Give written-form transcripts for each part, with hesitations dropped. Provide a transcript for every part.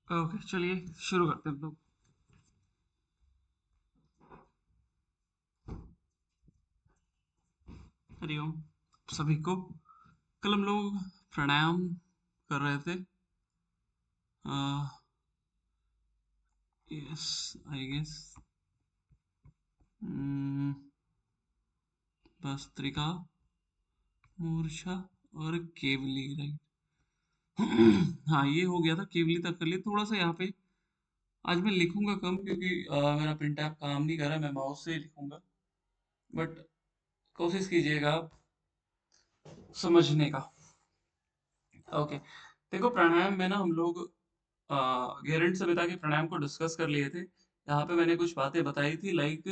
Okay, चलिए शुरू करते हैं हम लोग। हरिओम सभी को। कल हम लोग प्राणायाम कर रहे थे। यस, आई गेस भस्त्रिका, मूर्छा और केवली, राइट। हाँ, ये हो गया था, केवली तक कर लिया। थोड़ा सा यहाँ पे आज मैं लिखूंगा कम, क्योंकि मेरा प्रिंट ऐप काम नहीं कर रहा। मैं माउस से ही लिखूंगा, बट कोशिश कीजिएगा आप समझने का। ओके, देखो प्राणायाम में ना हम लोग गेरंड संहिता के प्राणायाम को डिस्कस कर लिए थे। यहाँ पे मैंने कुछ बातें बताई थी, लाइक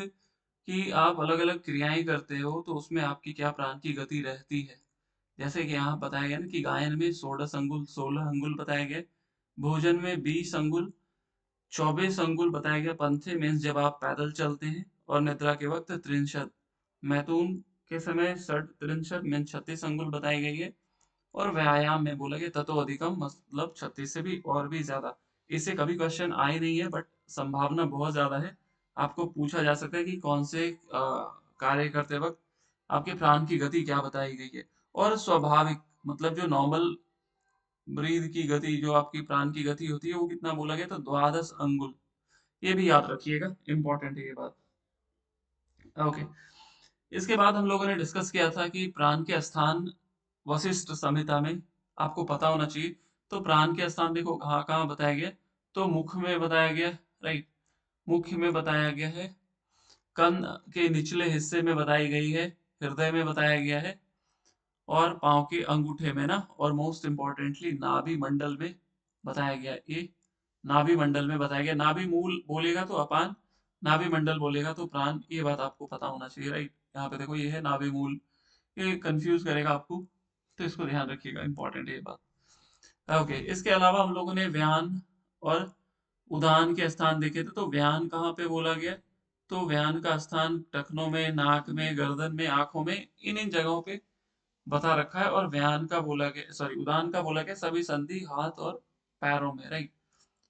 कि आप अलग अलग क्रियाएं करते हो तो उसमें आपकी क्या प्राण की गति रहती है। जैसे कि यहाँ बताया गया ना कि गायन में 16 अंगुल 16 अंगुल बताया गया, भोजन में 20 अंगुल 24 अंगुल बताया गया, पंथे मीन्स जब आप पैदल चलते हैं, और निद्रा के वक्त 63, मैथुन के समय 63 मीन्स 36 अंगुल बताई गई है। और व्यायाम में बोला गया ततो अधिकम, मतलब 36 से भी और भी ज्यादा। इससे कभी क्वेश्चन आए नहीं है, बट संभावना बहुत ज्यादा है आपको पूछा जा सकता है कि कौन से कार्य करते वक्त आपके प्राण की गति क्या बताई गई है। और स्वाभाविक मतलब जो नॉर्मल ब्रीद की गति, जो आपकी प्राण की गति होती है, वो कितना बोला गया, तो 12 अंगुल। ये भी याद रखिएगा, इंपॉर्टेंट है ये बात। ओके, इसके बाद हम लोगों ने डिस्कस किया था कि प्राण के स्थान वशिष्ठ संहिता में आपको पता होना चाहिए। तो प्राण के स्थान देखो कहाँ कहाँ बताया गया, तो मुख में बताया गया, राइट। मुख में बताया गया है, कन के निचले हिस्से में बताई गई है, हृदय में बताया गया है, और पांव के अंगूठे में ना, और मोस्ट इंपॉर्टेंटली नाभि मंडल में बताया गया। ये नाभि मंडल में बताया गया। नाभि मूल बोलेगा तो अपान, नाभि मंडल बोलेगा तो प्राण। ये बात आपको पता होना चाहिए, राइट। यहाँ पे देखो ये है नाभि मूल, ये कंफ्यूज करेगा आपको, तो इसको ध्यान रखिएगा, इंपॉर्टेंट है ये बात। ओके, इसके अलावा हम लोगों ने व्यान और उदान के स्थान देखे थे। तो व्यान कहाँ पे बोला गया, तो व्यान का स्थान टखनों में, नाक में, गर्दन में, आंखों में, इन इन जगहों पे बता रखा है। और व्यान का बोला गया, सॉरी उदान का बोला गया सभी संधि हाथ और पैरों में, राइट।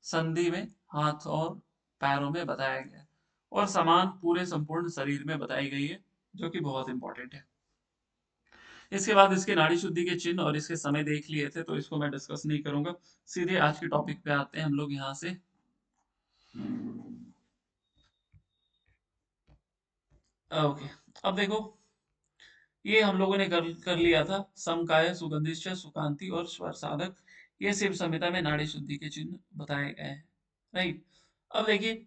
संधि में, हाथ और पैरों में बताया गया है। और समान पूरे संपूर्ण शरीर में बताई गई है, जो कि बहुत इंपॉर्टेंट है। इसके बाद इसके नाड़ी शुद्धि के चिन्ह और इसके समय देख लिए थे, तो इसको मैं डिस्कस नहीं करूंगा। सीधे आज के टॉपिक पे आते हैं हम लोग यहाँ से। ओके, अब देखो ये हम लोगों ने कर लिया था, समकाय, सुगंधिश्च, सुकांति और स्वर साधक। ये शिव संहिता में नाड़ी शुद्धि के चिन्ह बताए गए हैं, राइट। अब देखिए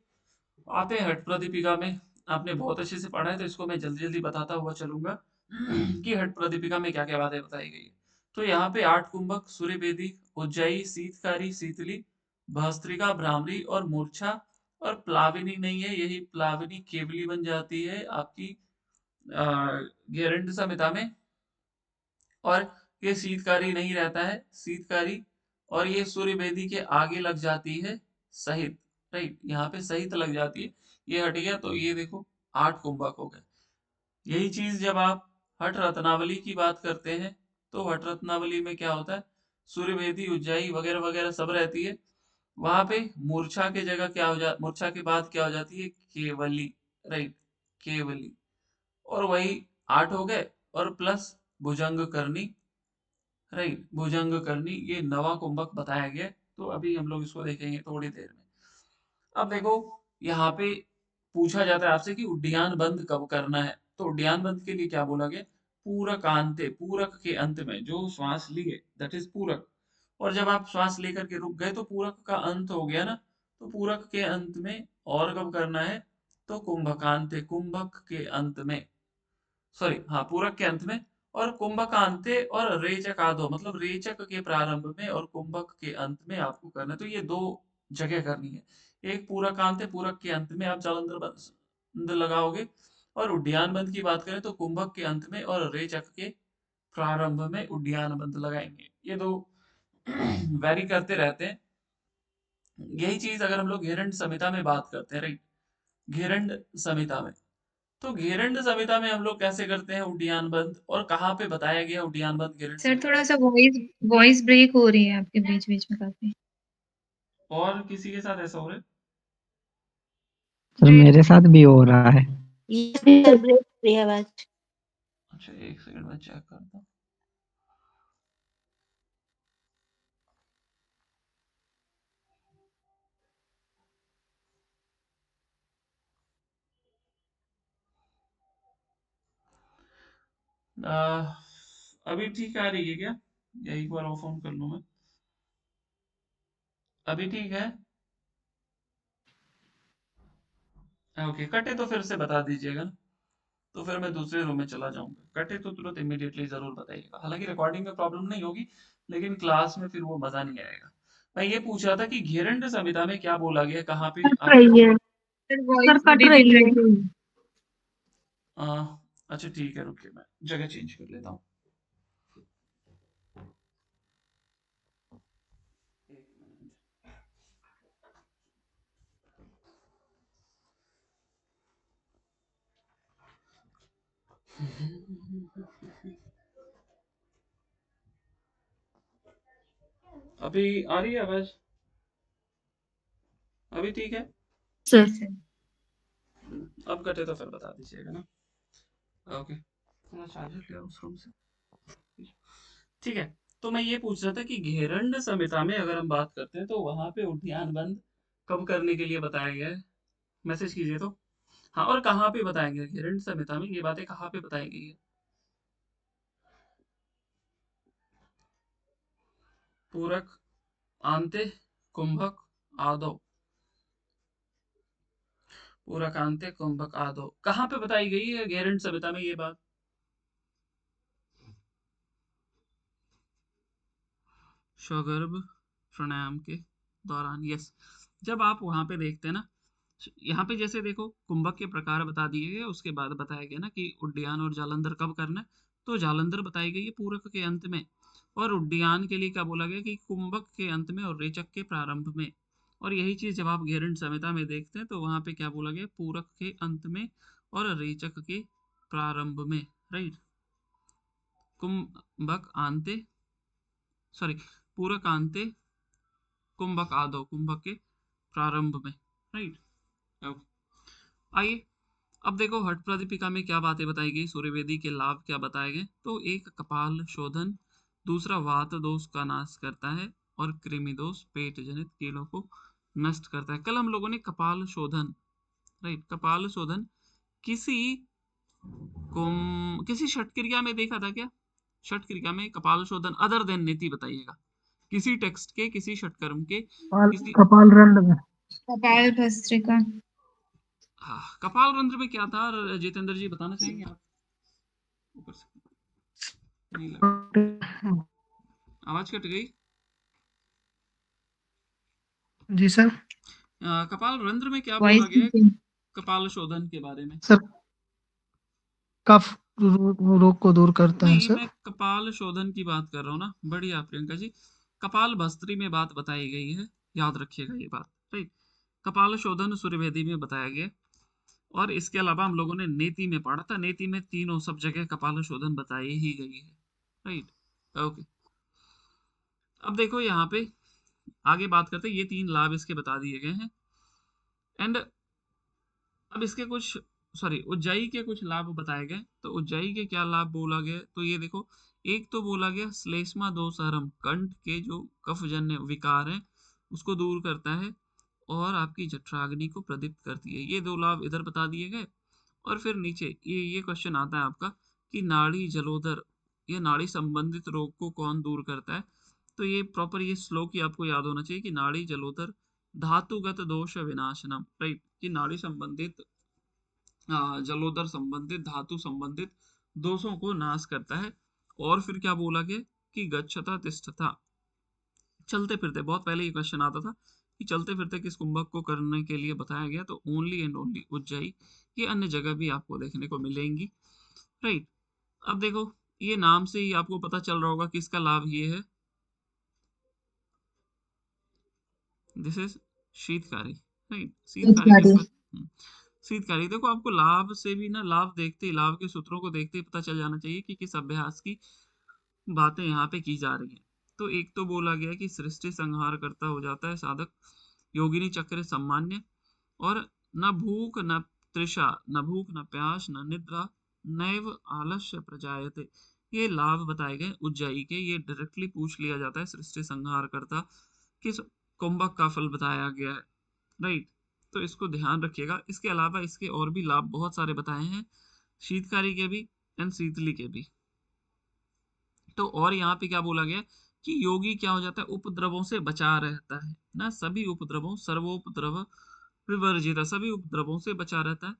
आते हैं हट प्रदीपिका में। आपने बहुत अच्छे से पढ़ा है, तो इसको मैं जल्दी जल्दी बताता हुआ चलूंगा कि हट प्रदीपिका में क्या क्या बातें बताई गई है। तो यहाँ पे 8 कुंभक, सूर्यवेदी, उज्जयी, शीतकारी, शीतली, भस्त्रिका, भ्रामरी और मूर्छा। और प्लाविनी नहीं है, यही प्लाविनी केवली बन जाती है आपकी गेरंड संहिता में। और ये शीतकारी नहीं रहता है, शीतकारी। और ये सूर्यवेदी के आगे लग जाती है सहित, राइट। यहाँ पे सहित लग जाती है, ये हट गया। तो ये देखो 8 कुंभक हो गए। यही चीज जब आप हठ रत्नावली की बात करते हैं, तो हठ रत्नावली में क्या होता है, सूर्यवेदी, उज्जाई वगैरह वगैरह सब रहती है। वहां पे मूर्छा के जगह क्या हो जा, मूर्छा के बाद क्या हो जाती है, केवली, राइट। केवली। और वही 8 हो गए, और प्लस भुजंग करनी, राइट। भुजंग करनी, ये नवा कुंभक बताया गया। तो अभी हम लोग इसको देखेंगे थोड़ी देर में। अब देखो यहाँ पे पूछा जाता है आपसे कि उड्डयन बंद कब करना है। तो उड्डयन बंद के लिए क्या बोला गया, पूरकांते, पूरक के अंत में जो श्वास लिए, दैट इज पूरक। और जब आप श्वास लेकर के रुक गए तो पूरक का अंत हो गया ना। तो पूरक के अंत में और कब करना है, तो कुंभकांते, कुंभक के अंत में, सॉरी हाँ पूरक के अंत में। और कुंभकांते और रेचक आधो, मतलब रेचक के प्रारंभ में और कुंभक के अंत में आपको करना है। तो ये दो जगह करनी है। एक पूरकांत है, पूरक के अंत में आप जालंधर बंद लगाओगे। और उड्डयन बंद की बात करें तो कुंभक के अंत में और रेचक के प्रारंभ में उड्डयन बंद लगाएंगे। ये दो वैरी करते रहते हैं। यही चीज अगर हम लोग घेरंड संहिता में बात करते हैं, राइट, घेरंड संहिता में, तो घेरंड संहिता में हम लोग कैसे करते हैं उड्डयन बंद, और कहाँ पे बताया गया उड्डयन बंद घेरंड सर संहिता थोड़ा में। सा वॉइस वॉइस ब्रेक हो रही है आपके बीच बीच में काफी। और किसी के साथ ऐसा हो रहा है? सर मेरे साथ भी हो रहा है। आवाज। अच्छा, एक सेकंड में चेक करता हूँ। अभी ठीक आ रही है क्या? या एक बार ऑफ ऑन कर लूँ मैं? अभी ठीक है? ओके, कटे तो फिर से बता दीजिएगा ना, तो फिर मैं दूसरे रूम में चला जाऊंगा। कटे तो तुरंत इमीडिएटली जरूर बताइएगा। हालांकि रिकॉर्डिंग में प्रॉब्लम नहीं होगी, लेकिन क्लास में फिर वो मजा नहीं आएगा। मैं ये पूछ रहा था कि घेरंड संहिता में क्या बोला गया, कहाँ पे कट आप? रही है सर सर, वॉइस कट रही है। आ, अच्छा ठीक है, रुकिए मैं जगह चेंज कर लेता हूँ। एक मिनट। अभी आ रही है आवाज? अभी ठीक है? सर अब कटे तो फिर बता दीजिएगा ना। ओके, थोड़ा चार्जर ले आओ उस रूम से। ठीक है, तो मैं ये पूछ रहा था कि घेरंड संहिता में अगर हम बात करते हैं तो वहां पे उद्यान बंद कब करने के लिए बताया गया है? मैसेज कीजिए तो। हाँ, और कहाँ पे बताया गया है? घेरंड संहिता में ये बातें कहाँ पे बताई गई है? पूरक, आंते, कुंभक, आदो। पूरक, आंते, कुंभक, आदो, कहाँ पे बताई गई है घेरंड संहिता में ये बात? स्वगर्भ प्राणायाम के दौरान, यस। जब आप वहां पे देखते हैं ना, यहाँ पे जैसे देखो कुंभक के प्रकार बता दिए गए, उसके बाद बताया गया ना कि उड्डयन और जालंधर कब करना है। तो जालंधर बताई गई है पूरक के अंत में, और उड्डयन के लिए क्या बोला गया कि कुंभक के अंत में और रेचक के प्रारंभ में। और यही चीज जब आप घेरंड संहिता में देखते हैं तो वहां पे क्या बोला गया, पूरक के अंत में और रेचक के प्रारंभ में, राइट। कुंभक आंते, सॉरी, पूरक आंते, कुंभक आदो, कुंभक के प्रारंभ में, राइट। आइए, अब देखो हठ प्रदीपिका में क्या बातें बताई गई, सूर्यवेदी के लाभ क्या बताए गए। तो एक, कपाल शोधन, दूसरा वात दोष का नाश करता है, और कृमि दोष पेट जनित कीड़ों को नष्ट करता है। कल हम लोगों ने कपाल शोधन, राइट, कपाल शोधन किसी किसी षट क्रिया में देखा था क्या? षट क्रिया में कपाल शोधन अदर देन नीति बताइएगा, किसी टेक्स्ट के किसी षटकर्म के किसी। कपाल रंड में। कपाल भस्त्रिका। हाँ, कपाल रंध्र में क्या था, जितेंद्र जी बताना चाहेंगे आप? ऊपर से नहीं लग रहा, आवाज कट गई। जी सर। कपाल रंध्र में क्या बोला वॉइस गया है कपाल शोधन के बारे में? सर कफ रोग को दूर करता है नहीं, सर। मैं कपाल शोधन की बात कर रहा हूँ ना। बढ़िया प्रियंका जी, कपाल भस्त्री में बात बताई गई है, याद रखिएगा ये बात, राइट। कपाल शोधन सूर्यवेदी में बताया गया, और इसके अलावा हम लोगों ने नेति में पढ़ा था, नेति में तीनों सब जगह कपाल शोधन बताई ही गई है, राइट। ओके, अब देखो यहाँ पे आगे बात करते हैं, ये तीन लाभ इसके बता दिए गए हैं। एंड अब इसके कुछ, सॉरी, उज्जाई के कुछ लाभ बताए गए। तो उज्जाई के क्या लाभ बोला गया, तो ये देखो, एक तो बोला गया श्लेष्मा दोषहरम, कंठ के जो कफजन्य विकार है उसको दूर करता है, और आपकी जठराग्नि को प्रदीप्त करती है। ये दो लाभ इधर बता दिए गए। और फिर नीचे ये क्वेश्चन आता है आपका कि नाड़ी जलोदर, ये नाड़ी संबंधित रोग को कौन दूर करता है? तो ये प्रॉपर ये श्लोक ही आपको याद होना चाहिए कि नाड़ी जलोदर धातुगत दोष विनाशनम, राइट, कि नाड़ी संबंधित जलोदर संबंधित धातु संबंधित दोषों को नाश करता है। और फिर क्या बोला गया कि गच्छता तिष्ठता, चलते फिरते, बहुत पहले ये क्वेश्चन आता था कि चलते फिरते किस कुंभक को करने के लिए बताया गया, तो ओनली एंड ओनली उज्जयी। ये अन्य जगह भी आपको देखने को मिलेंगी, राइट। अब देखो, ये नाम से ही आपको पता चल रहा होगा किसका लाभ ये है, this is Sheetkari, right. Sheetkari के ऊपर शीतकारी, देखो आपको लाभ से भी ना, लाभ देखते ही, लाभ के सूत्रों को देखते ही पता चल जाना चाहिए कि किस अभ्यास की बातें यहाँ पे की जा रही है। तो एक तो बोला गया कि सृष्टि संहार करता हो जाता है साधक, योगिनी चक्र सम्मान्य, और न भूख न तृषा, न भूख न प्यास न निद्रा, नैव आलस्य प्रजायते। ये लाभ बताए गए उज्जयी के, ये डायरेक्टली पूछ लिया जाता है सृष्टि संहार करता किस कुंभक का फल बताया गया है, राइट। तो इसको ध्यान रखिएगा। इसके अलावा इसके और भी लाभ बहुत सारे बताए हैं, शीतकारी के भी एंड शीतली के भी। तो और यहाँ पे क्या बोला गया कि योगी क्या हो जाता है, उपद्रवों से बचा रहता है ना, सभी उपद्रवों, सर्वोपद्रव विवर्जित, सभी उपद्रवों से बचा रहता है।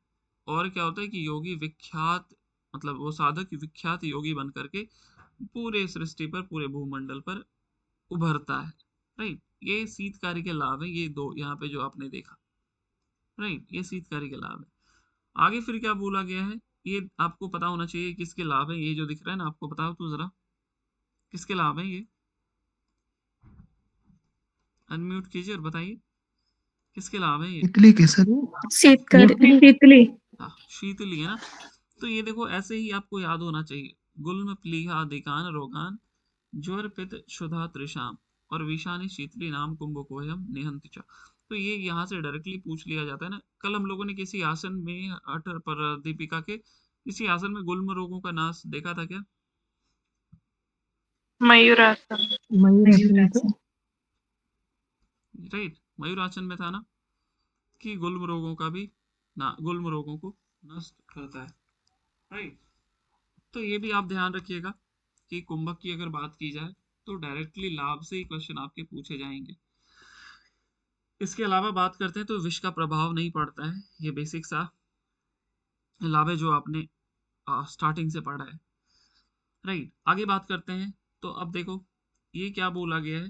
और क्या होता है कि योगी विख्यात, मतलब वो साधक विख्यात योगी बन करके पूरे सृष्टि पर, पूरे भूमंडल पर उभरता है, राइट। ये शीतकारी के लाभ है, ये दो यहाँ पे जो आपने देखा, राइट, ये शीतकारी के लाभ है। आगे फिर क्या बोला गया है, ये आपको पता होना चाहिए किसके लाभ है। ये जो दिख रहा है ना, आपको बताओ तो जरा किसके लाभ है ये, अनम्यूट कीजिए और बताइए किसके लाभ है ये। इटली के सर शीतली। हाँ, शीतली है ना। तो ये देखो ऐसे ही आपको याद होना चाहिए, गुल्म प्लीहा दिकान रोगान, ज्वर पित्त क्षुधा तृषाम, और विषानी शीतली नाम कुंभकोयम निहंति च। तो ये यहाँ से डायरेक्टली पूछ लिया जाता है ना। कल हम लोगों ने किसी आसन में अठ पर दीपिका के किसी आसन में गुल्म रोगों का नाश देखा था क्या? मयूरासन। मयूरासन राइट, मयूरासन में था ना, कि गुल्म रोगों का भी ना, गुल्म रोगों को नष्ट करता है, राइट। तो ये भी आप ध्यान रखिएगा कि कुंभक की अगर बात की जाए तो डायरेक्टली लाभ से ही क्वेश्चन आपके पूछे जाएंगे। इसके अलावा बात करते हैं तो विष का प्रभाव नहीं पड़ता है, ये बेसिक सा लाभ है जो आपने स्टार्टिंग से पढ़ा है, राइट। आगे बात करते हैं। तो अब देखो ये क्या बोला गया है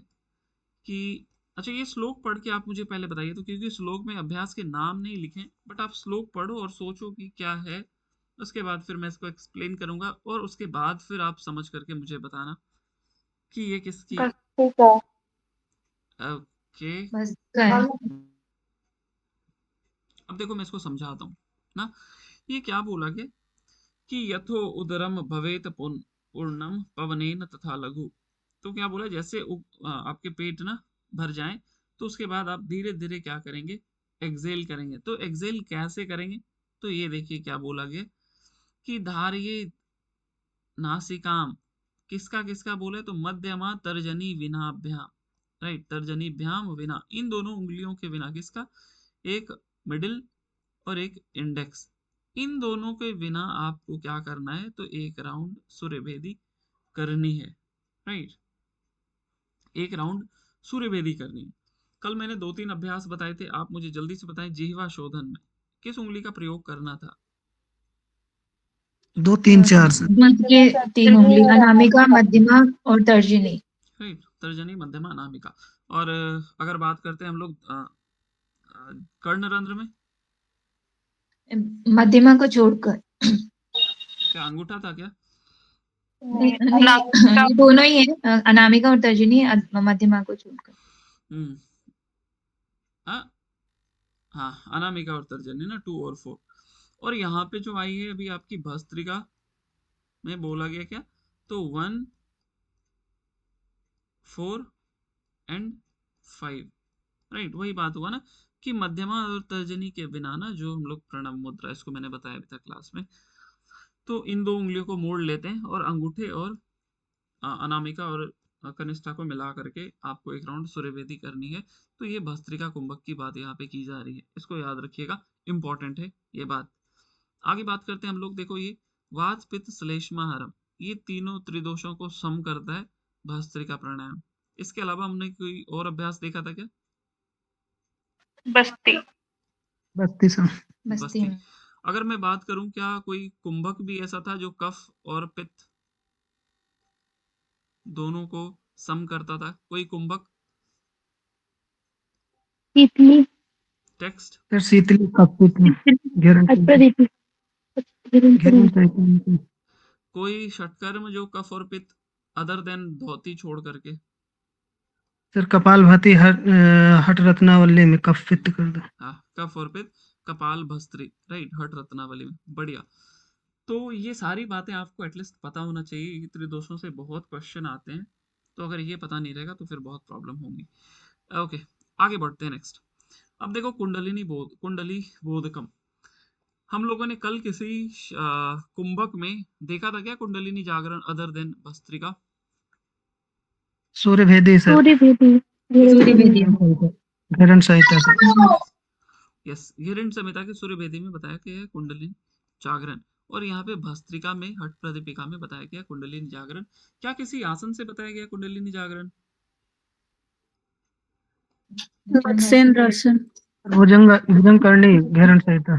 कि, अच्छा ये श्लोक पढ़ के आप मुझे पहले बताइए, तो क्योंकि श्लोक में अभ्यास के नाम नहीं लिखे, बट आप श्लोक पढ़ो और सोचो कि क्या है, उसके बाद फिर मैं इसको एक्सप्लेन करूंगा, और उसके बाद फिर आप समझ करके मुझे बताना कि ये किसकी। ओके, अब देखो मैं इसको समझाता हूँ ना। ये क्या बोला गया कि यथो उदरम भवेत पूर्णम पवनेन तथा लघु। तो क्या बोला, जैसे आपके पेट ना भर जाए तो उसके बाद आप धीरे धीरे क्या करेंगे, एक्सेल करेंगे। तो एक्सेल कैसे करेंगे, तो ये देखिए क्या बोला गया कि धारिये नासिकाम, किसका किसका बोले, तो मध्यमा तर्जनी विनाभ्याम, राइट, तर्जनी भ्याम विना, इन दोनों उंगलियों के बिना, किसका, एक मिडिल और एक इंडेक्स, इन दोनों के बिना आपको क्या करना है, तो एक राउंड सूर्यभेदी करनी है, राइट, एक राउंड सूर्यभेदी करनी है। कल मैंने 2-3 अभ्यास बताए थे, आप मुझे जल्दी से बताएं जिह्वा शोधन में किस उंगली का प्रयोग करना था। 2 3 4 सर बीच के 3 उंगली, अनामिका, मध्यमा और तर्जनी। राइट, तर्जनी मध्यमा अनामिका। और अगर बात करते हैं हम लोग कर्ण रंध्र में, मध्यमा को छोड़कर। क्या अंगूठा था क्या? ये दोनों ही है, अनामिका और तर्जनी, मध्यमा को छोड़कर। हम्म, हाँ हाँ, अनामिका और तर्जनी ना, 2 और 4। और यहाँ पे जो आई है अभी आपकी भस्त्रिका में बोला गया क्या, तो 1 4 एंड 5, राइट। वही बात हुआ ना कि मध्यमा और तर्जनी के बिना ना, जो हम लोग प्रणव मुद्रा, इसको मैंने बताया अभी तक क्लास में, तो इन दो उंगलियों को मोड़ लेते हैं और अंगूठे और अनामिका और कनिष्ठा को मिला करके आपको एक राउंड सूर्यवेदी करनी है। तो ये भस्त्रिका कुंभक की बात यहाँ पे की जा रही है, इसको याद रखिएगा, इंपॉर्टेंट है ये बात। आगे बात करते हैं हम लोग, देखो ये वात पित्त श्लेष्मा हरम, ये तीनों त्रिदोषों को सम करता है भस्त्रिका प्राणायाम। इसके अलावा हमने कोई और अभ्यास देखा था क्या? बस्ती। 32 बस्ती। अगर मैं बात करूं, क्या कोई कुंभक भी ऐसा था जो कफ और पित्त दोनों को सम करता था, कोई कुंभक? शीतली। टेक्स्ट। सर शीतली कपित गारंटी कोई षटकर्म जो कफ और पित्त अदर देन धोती छोड़ करके? सर कपालभाति हट रत्नावली में कफ पित्त कर दो। हाँ, कफ और पित्त, कपाल भस्त्री, राइट, हट रत्नावली में, बढ़िया। तो ये सारी बातें आपको एटलीस्ट पता होना चाहिए, त्रिदोषों से बहुत क्वेश्चन आते हैं, तो अगर ये पता नहीं रहेगा तो फिर बहुत प्रॉब्लम होगी। ओके, आगे बढ़ते हैं नेक्स्ट। अब देखो कुंडली बोधकम। हम लोगों ने कल किसी कुंभक में देखा था क्या कुंडलिनी जागरण अदर देन भस्त्रिका? सूर्यभेदी सर। सूर्यभेदी। घरण संहिता सर। यस, हिरण्य संहिता के सूर्यभेदी में बताया गया है कुंडलिनी जागरण, और यहाँ पे भस्त्रिका में हठ प्रदीपिका में बताया गया कुंडलिनी जागरण। क्या किसी आसन से बताया गया कुंडलिनी जागरण? मत्स्येंद्रासन। भुजंग भुजंग करणी घरण संहिता।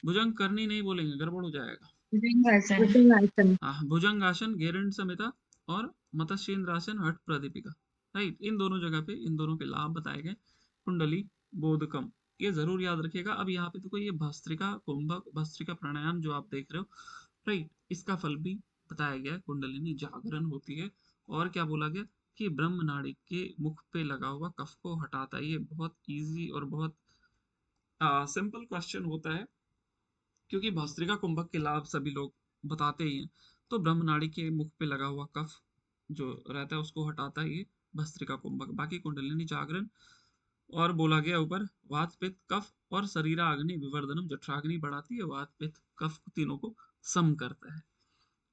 भुजंग करनी नहीं बोलेंगे, गड़बड़ हो जाएगा। भुजंगासन। हाँ, भुजंग आसन गेरंड संहिता और मत्स्येंद्रासन हठ प्रदीपिका, राइट। इन दोनों जगह पे इन दोनों के लाभ बताए गए कुंडली बोधकम, ये जरूर याद रखिएगा। अब यहाँ पे देखो ये भस्त्रिका कुंभक भस्त्रिका प्राणायाम जो आप देख रहे हो, राइट, इसका फल भी बताया गया है, कुंडलिनी जागरण होती है। और क्या बोला गया कि ब्रह्म नाड़ी के मुख पे लगा हुआ कफ को हटाता है। ये बहुत इजी और बहुत सिंपल क्वेश्चन होता है, क्योंकि भस्त्रिका कुंभक के लाभ सभी लोग बताते ही हैं। तो ब्रह्म नाड़ी के मुख पे लगा हुआ कफ जो रहता है उसको हटाता है ये भस्त्रिका कुंभक। बाकी कुंडलिनी जागरण और बोला गया ऊपर वात पित्त कफ और शरीराग्नि विवर्धनम, जठराग्नि बढ़ाती है, वात पित्त कफ तीनों को सम करता है।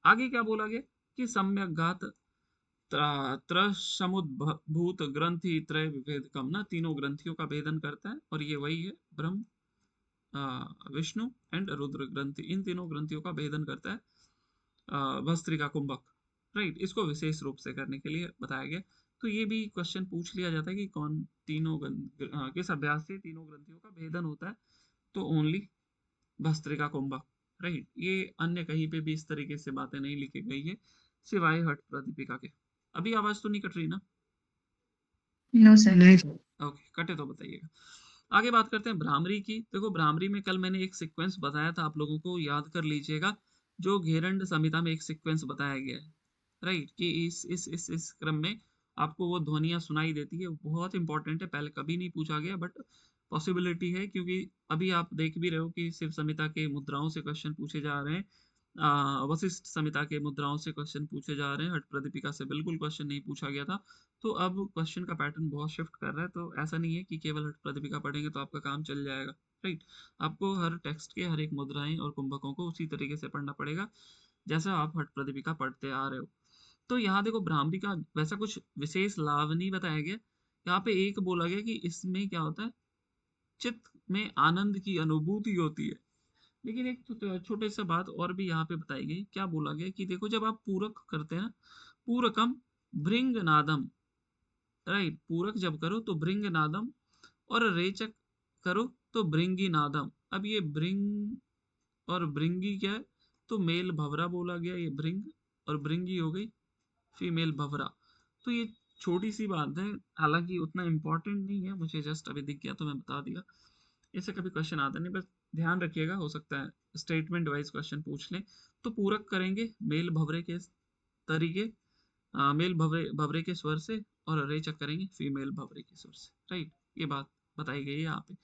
आगे क्या बोला गया कि सम्यक घात त्रसमुद्भूत ग्रंथि त्रय विभेदकम, ना तीनों ग्रंथियों का भेदन करता है, और ये वही है ब्रह्म विष्णु एंड रुद्र ग्रंथि, इन तीनों ग्रंथियों का भेदन करता है भस्त्रिका कुंभक, राइट। इसको विशेष रूप से करने के लिए बताया गया। तो ये भी क्वेश्चन पूछ लिया जाता है कि कौन तीनों किस अभ्यास से तीनों ग्रंथियों का भेदन होता है, तो ओनली भस्त्रिका कुंभक, राइट। ये अन्य कहीं पे भी इस तरीके से बातें नहीं लिखी गई है सिवाय हठ प्रदीपिका के। अभी आवाज तो नहीं कट रही ना? No sir. नहीं सर। ओके, कटे तो बताइएगा। आगे बात करते हैं भ्रामरी की। देखो भ्रामरी में कल मैंने एक सीक्वेंस बताया था, आप लोगों को याद कर लीजिएगा, जो घेरंड संहिता में एक सीक्वेंस बताया गया है, राइट, कि इस क्रम में आपको वो ध्वनियां सुनाई देती है। बहुत इंपॉर्टेंट है, पहले कभी नहीं पूछा गया बट पॉसिबिलिटी है, क्योंकि अभी आप देख भी रहे हो कि शिव संहिता के मुद्राओं से क्वेश्चन पूछे जा रहे हैं, वशिष्ठ संहिता के मुद्राओं से क्वेश्चन पूछे जा रहे हैं, हठ प्रदीपिका से बिल्कुल क्वेश्चन नहीं पूछा गया था। तो अब क्वेश्चन का पैटर्न बहुत शिफ्ट कर रहा है, तो ऐसा नहीं है कि केवल हठ प्रदीपिका पढ़ेंगे तो आपका काम चल जाएगा, राइट। आपको हर टेक्स्ट के हर एक मुद्राएं और कुंभकों को उसी तरीके से पढ़ना पड़ेगा जैसा आप हठ प्रदीपिका पढ़ते आ रहे हो। तो यहाँ देखो भ्रामरी का वैसा कुछ विशेष लाभ नहीं बताया गया। यहाँ पे एक बोला गया कि इसमें क्या होता है, चित्त में आनंद की अनुभूति होती है। लेकिन एक छोटे सा बात और भी यहाँ पे बताई गई। क्या बोला गया कि देखो जब आप पूरक करते हैं ना, पूरकम भृंग नादम, राइट, पूरक जब करो तो भृंग नादम, और रेचक करो तो भृंगी नादम। अब ये भृंग और भृंगी क्या है, तो मेल भवरा बोला गया, ये भृंग और भृंगी हो गई फीमेल भवरा। तो ये छोटी सी बात है, हालांकि उतना इंपॉर्टेंट नहीं है, मुझे जस्ट अभी दिख गया तो मैं बता दिया। इससे कभी क्वेश्चन आता नहीं, बस ध्यान रखिएगा, हो सकता है स्टेटमेंट वाइज क्वेश्चन पूछ लें। तो पूरक करेंगे मेल भवरे के तरीके, मेल भवरे भवरे के स्वर से, और रेचक करेंगे फीमेल भवरे के स्वर से, राइट। ये बात बताई गई है यहाँ पे।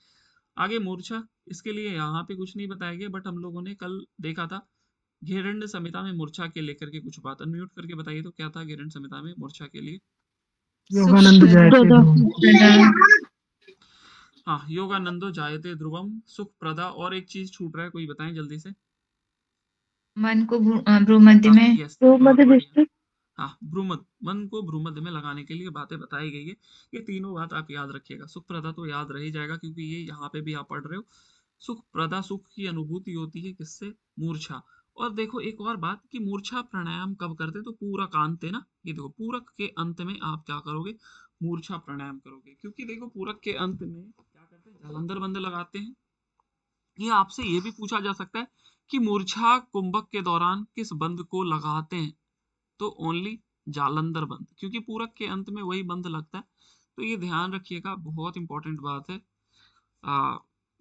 आगे मूर्छा, इसके लिए यहाँ पे कुछ नहीं बताया गया, बट हम लोगों ने कल देखा था घेरंड संहिता में मूर्छा के लेकर के कुछ बात। अनम्यूट करके बताइए तो क्या था घेरंड संहिता में मूर्छा के लिए? योगानंद जायते ध्रुवम। हाँ, योगानंदो जायते ध्रुवम सुख प्रदा, और एक चीज छूट रहा है, कोई बताएं जल्दी से। मन को भ्रू मध्य में। यस, बहुत बढ़िया। हाँ, भ्रूमध्य, मन को भ्रूमध्य में लगाने के लिए बातें बताई गई है। ये तीनों बात आप याद रखिएगा। सुख प्रदा तो याद रह ही जाएगा, क्योंकि ये यहाँ पे भी आप पढ़ रहे हो। सुख प्रदा, सुख की अनुभूति होती है किससे? मूर्छा। और देखो एक और बात कि मूर्छा प्राणायाम कब करते, तो पूरक अंत है ना, ये देखो पूरक के अंत में आप क्या करोगे, मूर्छा प्राणायाम करोगे। क्योंकि देखो पूरक के अंत में क्या करते हैं, जालंधर बंद लगाते हैं। ये आपसे ये भी पूछा जा सकता है कि मूर्छा कुंभक के दौरान किस बंद को लगाते हैं, तो ओनली जालंधर बंद, क्योंकि पूरक के अंत में वही बंद लगता है। तो ये ध्यान रखिएगा, बहुत इंपॉर्टेंट बात है।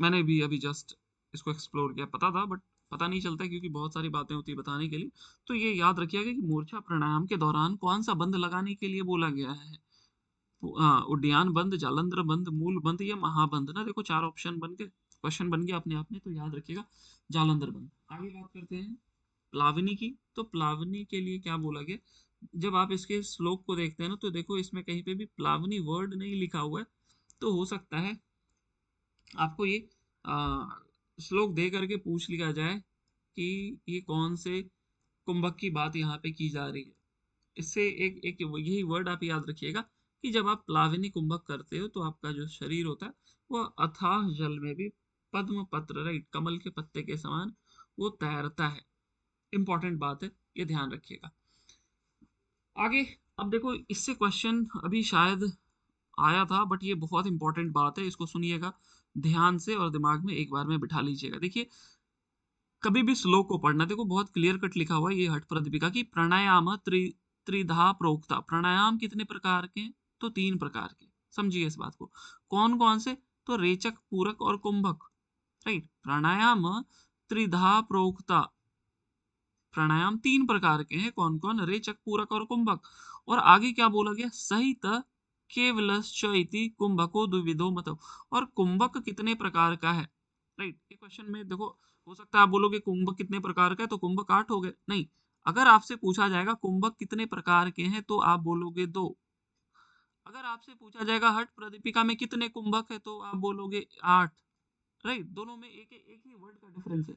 मैंने भी अभी जस्ट इसको एक्सप्लोर किया, पता था बट पता नहीं चलता है, क्योंकि बहुत सारी बातें होती है बताने के लिए। तो ये याद रखिएगा कि मूर्छा प्राणायाम के दौरान कौन सा बंद लगाने के लिए बोला गया है। उड्डयन बंद, जालंधर बंद, मूल बंद या महाबंद, ना देखो चार ऑप्शन बन के क्वेश्चन बन गया अपने आप में, तो याद रखिएगा जालंधर बंद। आगे बात करते हैं प्लावनी की। तो प्लावनी के लिए क्या बोला गया जब आप इसके श्लोक को देखते हैं ना तो देखो इसमें कहीं पे भी प्लावनी वर्ड नहीं लिखा हुआ है, तो हो सकता है आपको ये श्लोक दे करके पूछ लिया जाए कि ये कौन से कुंभक की बात यहाँ पे की जा रही है। इससे एक एक यही वर्ड आप याद रखिएगा कि जब आप प्लाविनी कुंभक करते हो तो आपका जो शरीर होता है वो अथाह जल में भी पद्म पत्र, राइट, कमल के पत्ते के समान वो तैरता है। इंपॉर्टेंट बात है, ये ध्यान रखिएगा। आगे अब देखो इससे क्वेश्चन अभी शायद आया था, बट ये बहुत इंपॉर्टेंट बात है, इसको सुनिएगा ध्यान से और दिमाग में एक बार में बिठा लीजिएगा। देखिए कभी भी श्लोक को पढ़ना, देखो बहुत क्लियर कट लिखा हुआ है ये हठ प्रदीपिका की, प्राणायाम त्रिधा प्रोक्ता। प्राणायाम कितने प्रकार के हैं? तो 3 प्रकार के। समझिए इस बात को। कौन कौन से? तो रेचक, पूरक और कुंभक, राइट। प्राणायाम त्रिधा प्रोक्ता, प्राणायाम 3 प्रकार के हैं। कौन कौन? रेचक, पूरक और कुंभक। और आगे क्या बोला गया? सहित केवलश्च इति कुंभको द्विविधो मत। और कुंभक कितने प्रकार का है, राइट। ये क्वेश्चन में देखो हो सकता है आप बोलोगे कुंभक कितने प्रकार का है, तो कुंभक 8 हो गए। नहीं, अगर आपसे पूछा जाएगा कुंभक कितने प्रकार के हैं तो आप बोलोगे 2। अगर आपसे पूछा जाएगा हठ प्रदीपिका में कितने कुंभक है तो आप बोलोगे 8, राइट। दोनों में एक एक ही वर्ड का डिफरेंस है।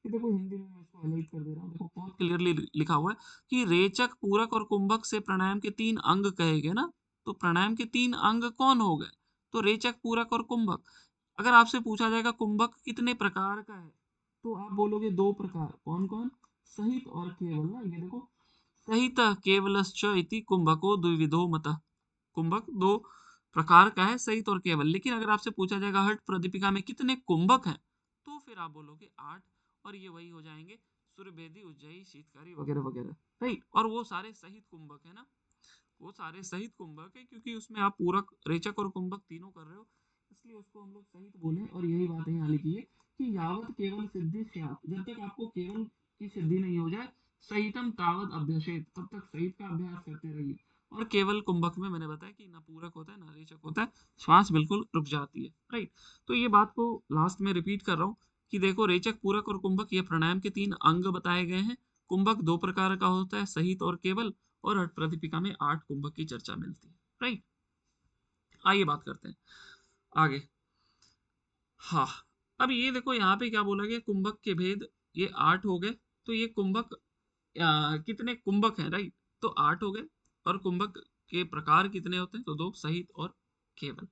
ये देखो हिंदी में मैं इसको हाईलाइट कर दे रहा हूँ, देखो बहुत क्लियरली लिखा हुआ है कि रेचक, पूरक और कुंभक से प्राणायाम के 3 अंग कहे गए ना। तो प्राणायाम के 3 अंग कौन हो गए? तो रेचक, पूरक और कुंभक। अगर आपसे पूछा जाएगा कुंभक कितने प्रकार का है तो आप बोलोगे 2 प्रकार। कौन कौन? सहित और केवल ना। ये देखो सहित केवलश्च इति कुंभको द्विविधो मतः। कुंभक 2 प्रकार का है, सहित और केवल। लेकिन अगर आपसे पूछा जाएगा हठ प्रदीपिका में कितने कुंभक हैं तो फिर आप बोलोगे 8। और ये वही हो जाएंगे सूर्यभेदी, उज्जयी, शीतकारी वगैरह वगैरह, राइट। और वो सारे सहित कुंभक है ना, वो सारे सहित कुंभक है क्योंकि उसमें आप पूरक, रेचक और कुंभक तीनों कर रहे हो, इसलिए उसको हम लोग सहित बोले। और यही बात यहाँ लिखी है कि यावत केवल सिद्धि स्यात्, जब तक आपको केवल की सिद्धि नहीं हो जाए, सहितम तावत अभ्यसेत, तब तक सहित का अभ्यास करते रहिए। और केवल कुंभक में मैंने बताया कि ना पूरक होता है ना रेचक होता है, श्वास बिल्कुल रुक जाती है, राइट। तो ये बात को लास्ट में रिपीट कर रहा हूँ कि देखो रेचक, पूरक और कुंभक ये प्राणायाम के 3 अंग बताए गए हैं। कुंभक 2 प्रकार का होता है, सहित और केवल। और हठ प्रदीपिका में 8 कुंभक की चर्चा मिलती है, राइट। आइए बात करते हैं आगे। हाँ, अब ये देखो यहाँ पे क्या बोला गया, कुंभक के भेद ये 8 हो गए। तो ये कुंभक कितने कुंभक हैं, राइट। तो 8 हो गए। और कुंभक के प्रकार कितने होते हैं? तो 2, सहित और केवल।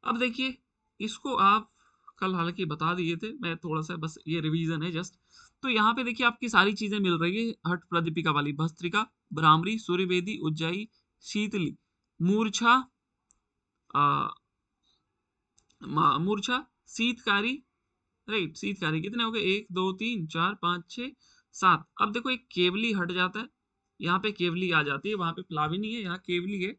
अब देखिए इसको आप कल हालांकि बता दिए थे, मैं थोड़ा सा बस ये रिवीजन है जस्ट। तो यहाँ पे देखिए आपकी सारी चीजें मिल रही है हठ प्रदीपिका वाली। भस्त्रिका, भ्रामरी, सूर्यवेदी, उज्जयी, शीतली, मूर्छा, मूर्छा, शीतकारी, राइट। शीतकारी कितने हो गए? 1 2 3 4 5 6 7। अब देखो एक केवली हट जाता है, यहाँ पे केवली आ जाती है, वहां पे प्लाविनी है, यहाँ केवली है।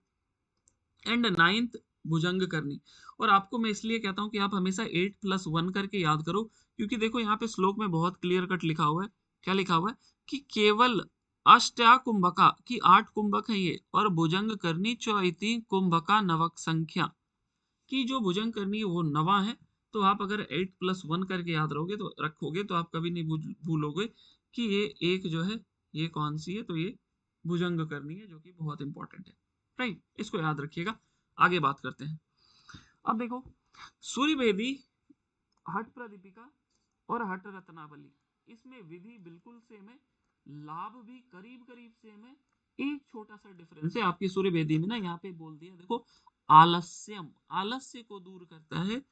एंड 9th भुजंग करनी। और आपको मैं इसलिए कहता हूं कि आप हमेशा 8+1 करके याद करो, क्योंकि देखो यहाँ पे श्लोक में बहुत क्लियर कट लिखा हुआ है। क्या लिखा हुआ है? कि केवल अष्टा कुंभका की 8 कुंभक है ये, और भुजंग करनी चौथी कुंभका नवक संख्या की जो भुजंग करनी है वो नवा है। तो आप अगर 8+1 करके याद रहोगे तो रखोगे तो आप कभी नहीं भूलोगे कि ये एक जो है ये कौन सी है। तो ये भुजंग करनी है, जो कि बहुत इंपॉर्टेंट है, राइट। इसको याद रखिएगा। आगे बात करते हैं। अब देखो सूर्यवेदी, हठ प्रदीपिका और हठ रत्नावली, इसमें विधि बिल्कुल सेम है, लाभ भी करीब करीब सेम है। एक छोटा सा डिफरेंस है आपकी सूर्यवेदी में ना, यहाँ पे बोल दिया देखो आलस्यम, आलस्य को दूर करता है।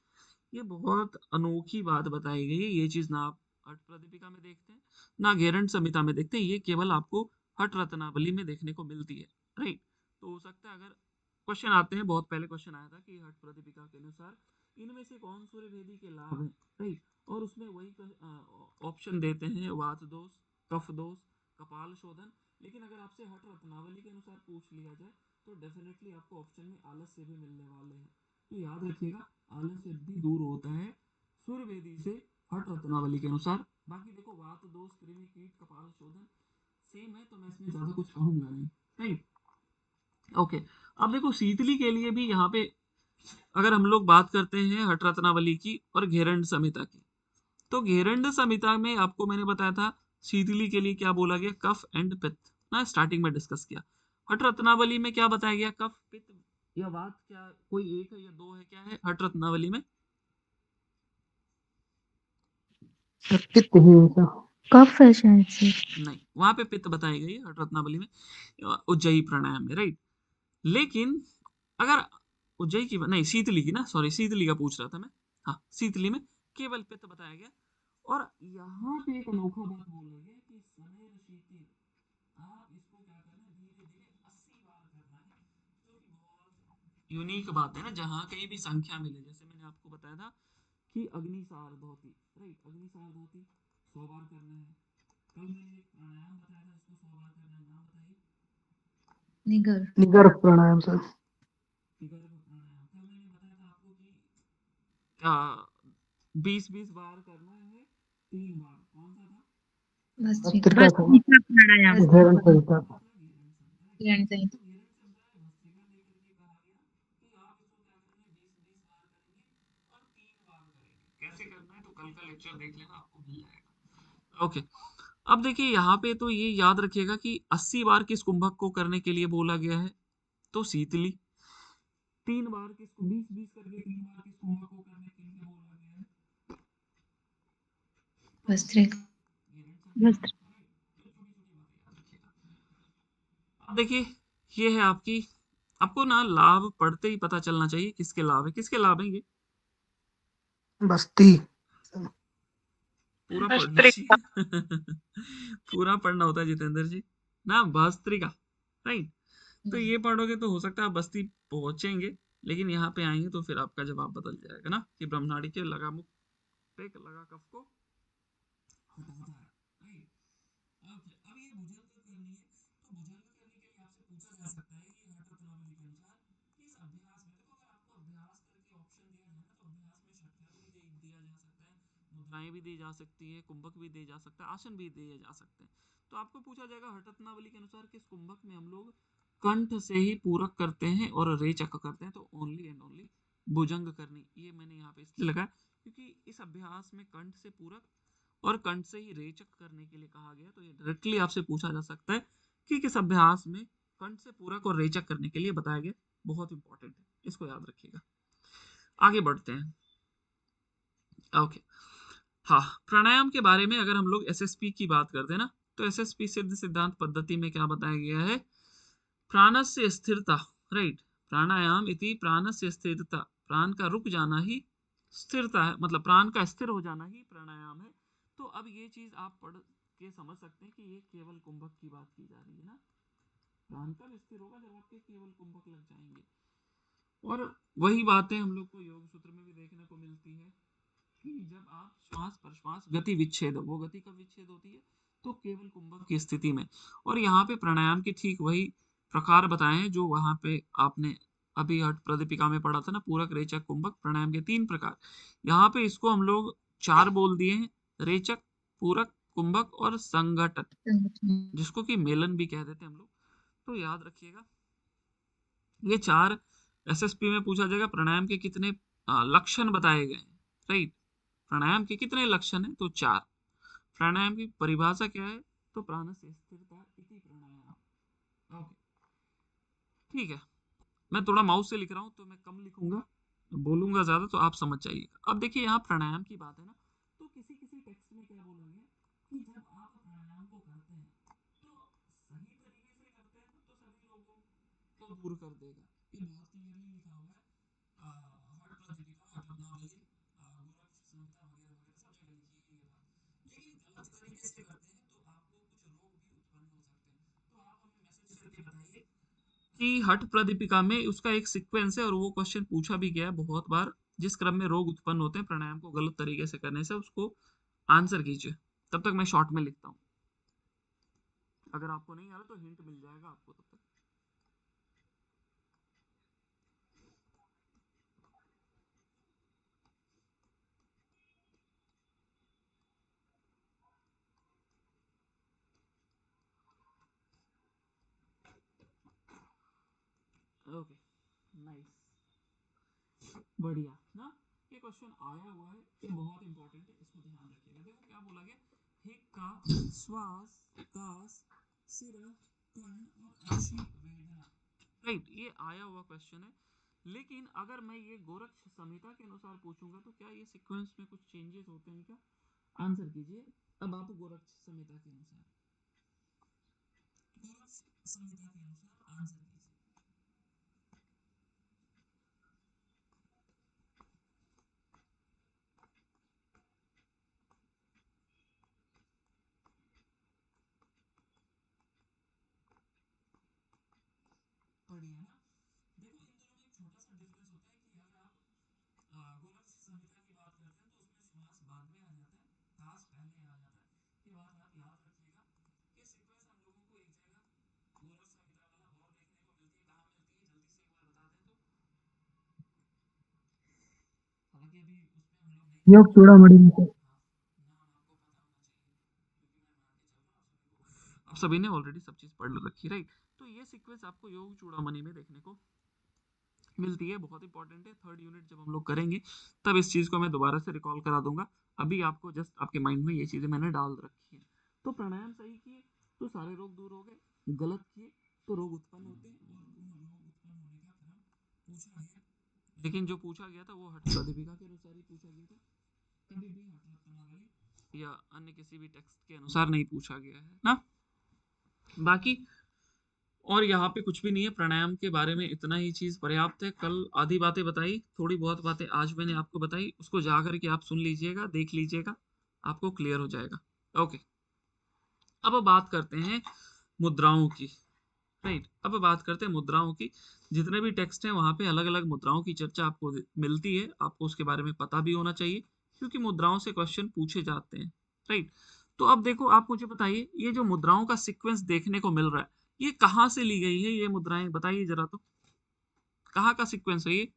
ये बहुत अनोखी बात बताई गई है। ये चीज ना आप हठ प्रदीपिका में देखते हैं ना घेरंड संहिता में देखते हैं, ये केवल आपको हठ रत्नावली में देखने को मिलती है, राइट। तो हो सकता है अगर क्वेश्चन आते हैं, बहुत पहले क्वेश्चन आया था कि हठ प्रदीपिका के अनुसार इनमें से कौन सूर्यवेदी के लाभ है, राइट। और उसमें वही ऑप्शन देते हैं वात दोष, कफ दोष, कपाल शोधन। लेकिन अगर आपसे हठ रत्नावली के अनुसार पूछ लिया जाए तो डेफिनेटली आपको ऑप्शन में आलस्य भी मिलने वाले हैं। तो याद रखिएगा आलस्य भी दूर होता है सूर्यवेदी से हठ रत्नावली के अनुसार। बाकी देखो वात दोष, कृमि कीट, कपाल शोधन सेम है, तो मैं इसमें ज्यादा कुछ कहूंगा नहीं, राइट। ओके, अब देखो शीतली के लिए भी यहाँ पे अगर हम लोग बात करते हैं हठ रत्नावली की और घेरंड संहिता की, तो घेरंड संहिता में आपको मैंने बताया था शीतली के लिए क्या बोला गया, कफ एंड पित्त, ना स्टार्टिंग में डिस्कस किया। हठ रत्नावली में क्या बताया गया, कफ पित्त या वात, क्या कोई एक है या दो है, क्या है हठ रत्नावली में? सर पित्त ही है सर। कफ है शायद से। नहीं, वहां पे पित्त बताई गई है हठ रत्नावली में, उज्जयी प्राणायाम में, राइट। लेकिन अगर उज्जयी की नहीं, शीतली की ना, सॉरी शीतली का पूछ रहा था मैं। हाँ, शीतली में केवल पित्त बताया गया। और यहाँ पे एक अनोखा बात बोल रही है कि शनैर शीतल, आप इसको क्या करना है, धीरे धीरे 80 बार करना है, जो कि बहुत यूनिक बात है ना। जहाँ कहीं भी संख्या मिले, जैसे मैंने आपको बताया था कि अग्निसार धोती, राइट, अग्निसार धोती 100 बार करना है। कल मैंने एक प्राणायाम बताया था इसको 100 बार करना है, नाम बताइए। निगर। निगर प्राणायाम सर। निगर्भ प्राणायाम कल मैंने बताया था आपको कि 20-20 बार करना है, 3 बार। कौन सा था? भस्त्रिका। भस्त्रिका था। भस्त्रिका प्राणायाम। घेरण भस्त्रिका। संहिता। कौन सा था? घेरण संहिता। किरण सहित। तो घेरण संहिता है, भस्त्रिका लेकर के कहा गया कि आप इसको क्या करेंगे, 20-20 बार करेंगे और 3 बार करेंगे। कैसे करना है तो कल का लेक्चर देख लेना, आपको मिल जाएगा। ओके, अब देखिए यहाँ पे तो ये याद रखिएगा कि 80 बार किस कुंभक को करने के लिए बोला गया है, तो शीतली। 3 बार किसको, 20-20 करके 3 बार किस कुंभक को करने के लिए बोला गया है, तो भस्त्रिका। घेरण संहिता। भस्त्रिका। तो छोटी छोटी बातें याद रखिएगा। अब देखिए, ये है आपकी, आपको ना लाभ पढ़ते ही पता चलना चाहिए किसके लाभ है, किसके लाभ है ये, बस्ती। पूरा पढ़ भस्त्रिका। लीजिए। पूरा पढ़ना होता है जितेंद्र जी ना, भस्त्रिका, राइट। तो ये पढ़ोगे तो हो सकता है आप बस्ती पहुंचेंगे, लेकिन यहाँ पे आएंगे तो फिर आपका जवाब बदल जाएगा ना, कि ब्रह्मनाड़ी के लगा मुख पे लगा कफ को हटाता है, राइट। अब ये भुजंग करनी है, तो भुजंग करने के लिए आपसे पूछा जा सकता है कि हठ रत्नावली के अनुसार किस अभ्यास में, देखो अगर आपको अभ्यास करके ऑप्शन दिया जाए ना, तो अभ्यास में षटकार भी दिया जा सकता है, मुद्राएं भी दी जा सकती है, कुंभक भी दिए जा सकता है, आसन भी दिए जा सकते हैं। तो आपको पूछा जाएगा हठ रत्नावली के अनुसार किस कुंभक में हम लोग कंठ से ही पूरक करते हैं और रेचक करते हैं, तो ओनली एंड ओनली भुजंग करनी। ये मैंने यहाँ पे इसलिए लगाया क्योंकि इस अभ्यास में कंठ से पूरक और कंठ से ही रेचक करने के लिए कहा गया। तो ये डायरेक्टली आपसे पूछा जा सकता है कि किस अभ्यास में कंठ से पूरक और रेचक करने के लिए बताया गया। बहुत इंपॉर्टेंट है, इसको याद रखिएगा। आगे बढ़ते हैं। ओके, हाँ, प्राणायाम के बारे में अगर हम लोग एसएसपी की बात करते हैं ना, तो एसएसपी सिद्ध सिद्धांत पद्धति में क्या बताया गया है, प्राणस्य स्थिरता, राइट। प्राणायाम इति प्राणस्य स्थिरता, प्राण का रुक जाना ही स्थिरता है, मतलब प्राण का स्थिर हो जाना ही प्राणायाम है। तो अब ये चीज आप पढ़ के समझ सकते हैं कि ये केवल कुंभक की बात की जा रही है ना। प्राण कब स्थिर होगा, जब आपके केवल कुंभक लग जाएंगे। और वही बातें हम लोग को योग सूत्र में भी देखने को मिलती है कि जब आप श्वास प्रश्वास गति विच्छेद, वो गति कब विच्छेद होती है, तो केवल कुंभक की स्थिति में। और यहाँ पे प्राणायाम के ठीक वही प्रकार बताए हैं जो वहां पे आपने अभी हठ प्रदीपिका में पढ़ा था ना, पूरक रेचक कुंभक। प्राणायाम के 3 प्रकार, यहाँ पे इसको हम लोग 4 बोल दिए हैं, रेचक, पूरक, कुंभक और संघटन, जिसको कि मेलन भी कह देते हैं हम लोग। तो याद रखिएगा ये 4 एसएसपी में पूछा जाएगा। प्राणायाम के कितने लक्षण बताए गए हैं, राइट। प्राणायाम के कितने लक्षण हैं, तो 4। प्राणायाम की परिभाषा क्या है, तो प्राण से स्थिरता इति प्राणायाम। ओके, ठीक है। मैं थोड़ा माउस से लिख रहा हूँ तो मैं कम लिखूंगा, बोलूंगा ज्यादा तो आप समझ जाइएगा। अब देखिए यहाँ प्राणायाम की बात है ना, तो किसी किसी टेक्स्ट में क्या बोला गया कि जब आप प्राणायाम को करते हैं तो सही तरीके से करते हैं तो सभी रोगों को दूर कर देगा। ये बहुत क्लियरली लिखा हुआ है, हठ प्रदीपिका, हठ रत्नावली, गोरख संहिता वगैरह वगैरह सब जगह लिखी है ये बात। लेकिन गलत तरीके से करते हैं तो आपको कुछ रोग भी उत्पन्न हो सकते हैं। तो आप हमें मैसेज करके बताइए कि हठ प्रदीपिका में उसका एक सीक्वेंस है और वो क्वेश्चन पूछा भी गया है बहुत बार, जिस क्रम में रोग उत्पन्न होते हैं प्राणायाम को गलत तरीके से करने से, उसको आंसर कीजिए। तब तक मैं शॉर्ट में लिखता हूँ, अगर आपको नहीं आ रहा तो हिंट मिल जाएगा आपको तब तक। ओके, नाइस, बढ़िया ना। ये क्वेश्चन आया हुआ है, ये बहुत इंपॉर्टेंट है, इसको ध्यान रखिएगा। देखो क्या बोला गया, हिक्का, श्वास, कास, सिरा, राइट, ये आया हुआ क्वेश्चन है। लेकिन अगर मैं ये गोरक्ष संहिता के अनुसार पूछूंगा तो क्या ये सीक्वेंस में कुछ चेंजेस होते हैं क्या? आंसर कीजिए। अब आप गोरक्ष संहिता के अनुसार आंसर कीजिए। पढ़िए ना, देखो इन दोनों में एक छोटा सा डिफरेंस होता है कि अगर आप गोरक्ष संहिता की बात करते हैं तो उसमें समास बाद में आ जाता है, दास पहले आ जाता है। ये बात आप याद रखिएगा। ये सीक्वेंस हम लोगों को एक जगह गोरक्ष संहिता वाला और देखने को मिलती है, कहाँ मिलती है जल्दी से एक बार बता दें तो। हालांकि अभी उसमें हम लोग नहीं योग चूड़ामणि में। नाम आपको पता होना चाहिए क्योंकि मैं मान के चल रहा हूँ सभी को, आप सभी ने ऑलरेडी सब चीज पढ़ रखी, राइट। तो ये सीक्वेंस आपको योग चूड़ामणि में देखने को मिलती है, बहुत इंपॉर्टेंट है। थर्ड यूनिट जब हम लोग करेंगे तब इस चीज को मैं दोबारा से रिकॉल करा दूंगा। अभी आपको जस्ट आपके माइंड में ये चीजें मैंने डाल रखी है। तो प्राणायाम सही किए तो सारे रोग दूर हो गए, गलत किए तो रोग उत्पन्न होते हैं और रोग उत्पन्न होने का क्रम पूछा गया। लेकिन जो पूछा गया था वो हठ प्रदीपिका के अनुसार ही पूछा गया था, कभी भी हठ रत्नावली या अन्य किसी भी टेक्स्ट के अनुसार नहीं पूछा गया है ना। बाकी और यहाँ पे कुछ भी नहीं है, प्राणायाम के बारे में इतना ही चीज पर्याप्त है। कल आधी बातें बताई, थोड़ी बहुत बातें आज मैंने आपको बताई, उसको जा करके आप सुन लीजिएगा, देख लीजिएगा, आपको क्लियर हो जाएगा। ओके, अब बात करते हैं मुद्राओं की। राइट, अब बात करते हैं मुद्राओं की। जितने भी टेक्स्ट हैं वहां पे अलग अलग मुद्राओं की चर्चा आपको मिलती है, आपको उसके बारे में पता भी होना चाहिए क्योंकि मुद्राओं से क्वेश्चन पूछे जाते हैं। राइट, तो अब देखो आप मुझे बताइए, ये जो मुद्राओं का सीक्वेंस देखने को मिल रहा है ये कहाँ से ली गई है? ये मुद्राएं बताइए जरा, तो कहाँ का सीक्वेंस है ये?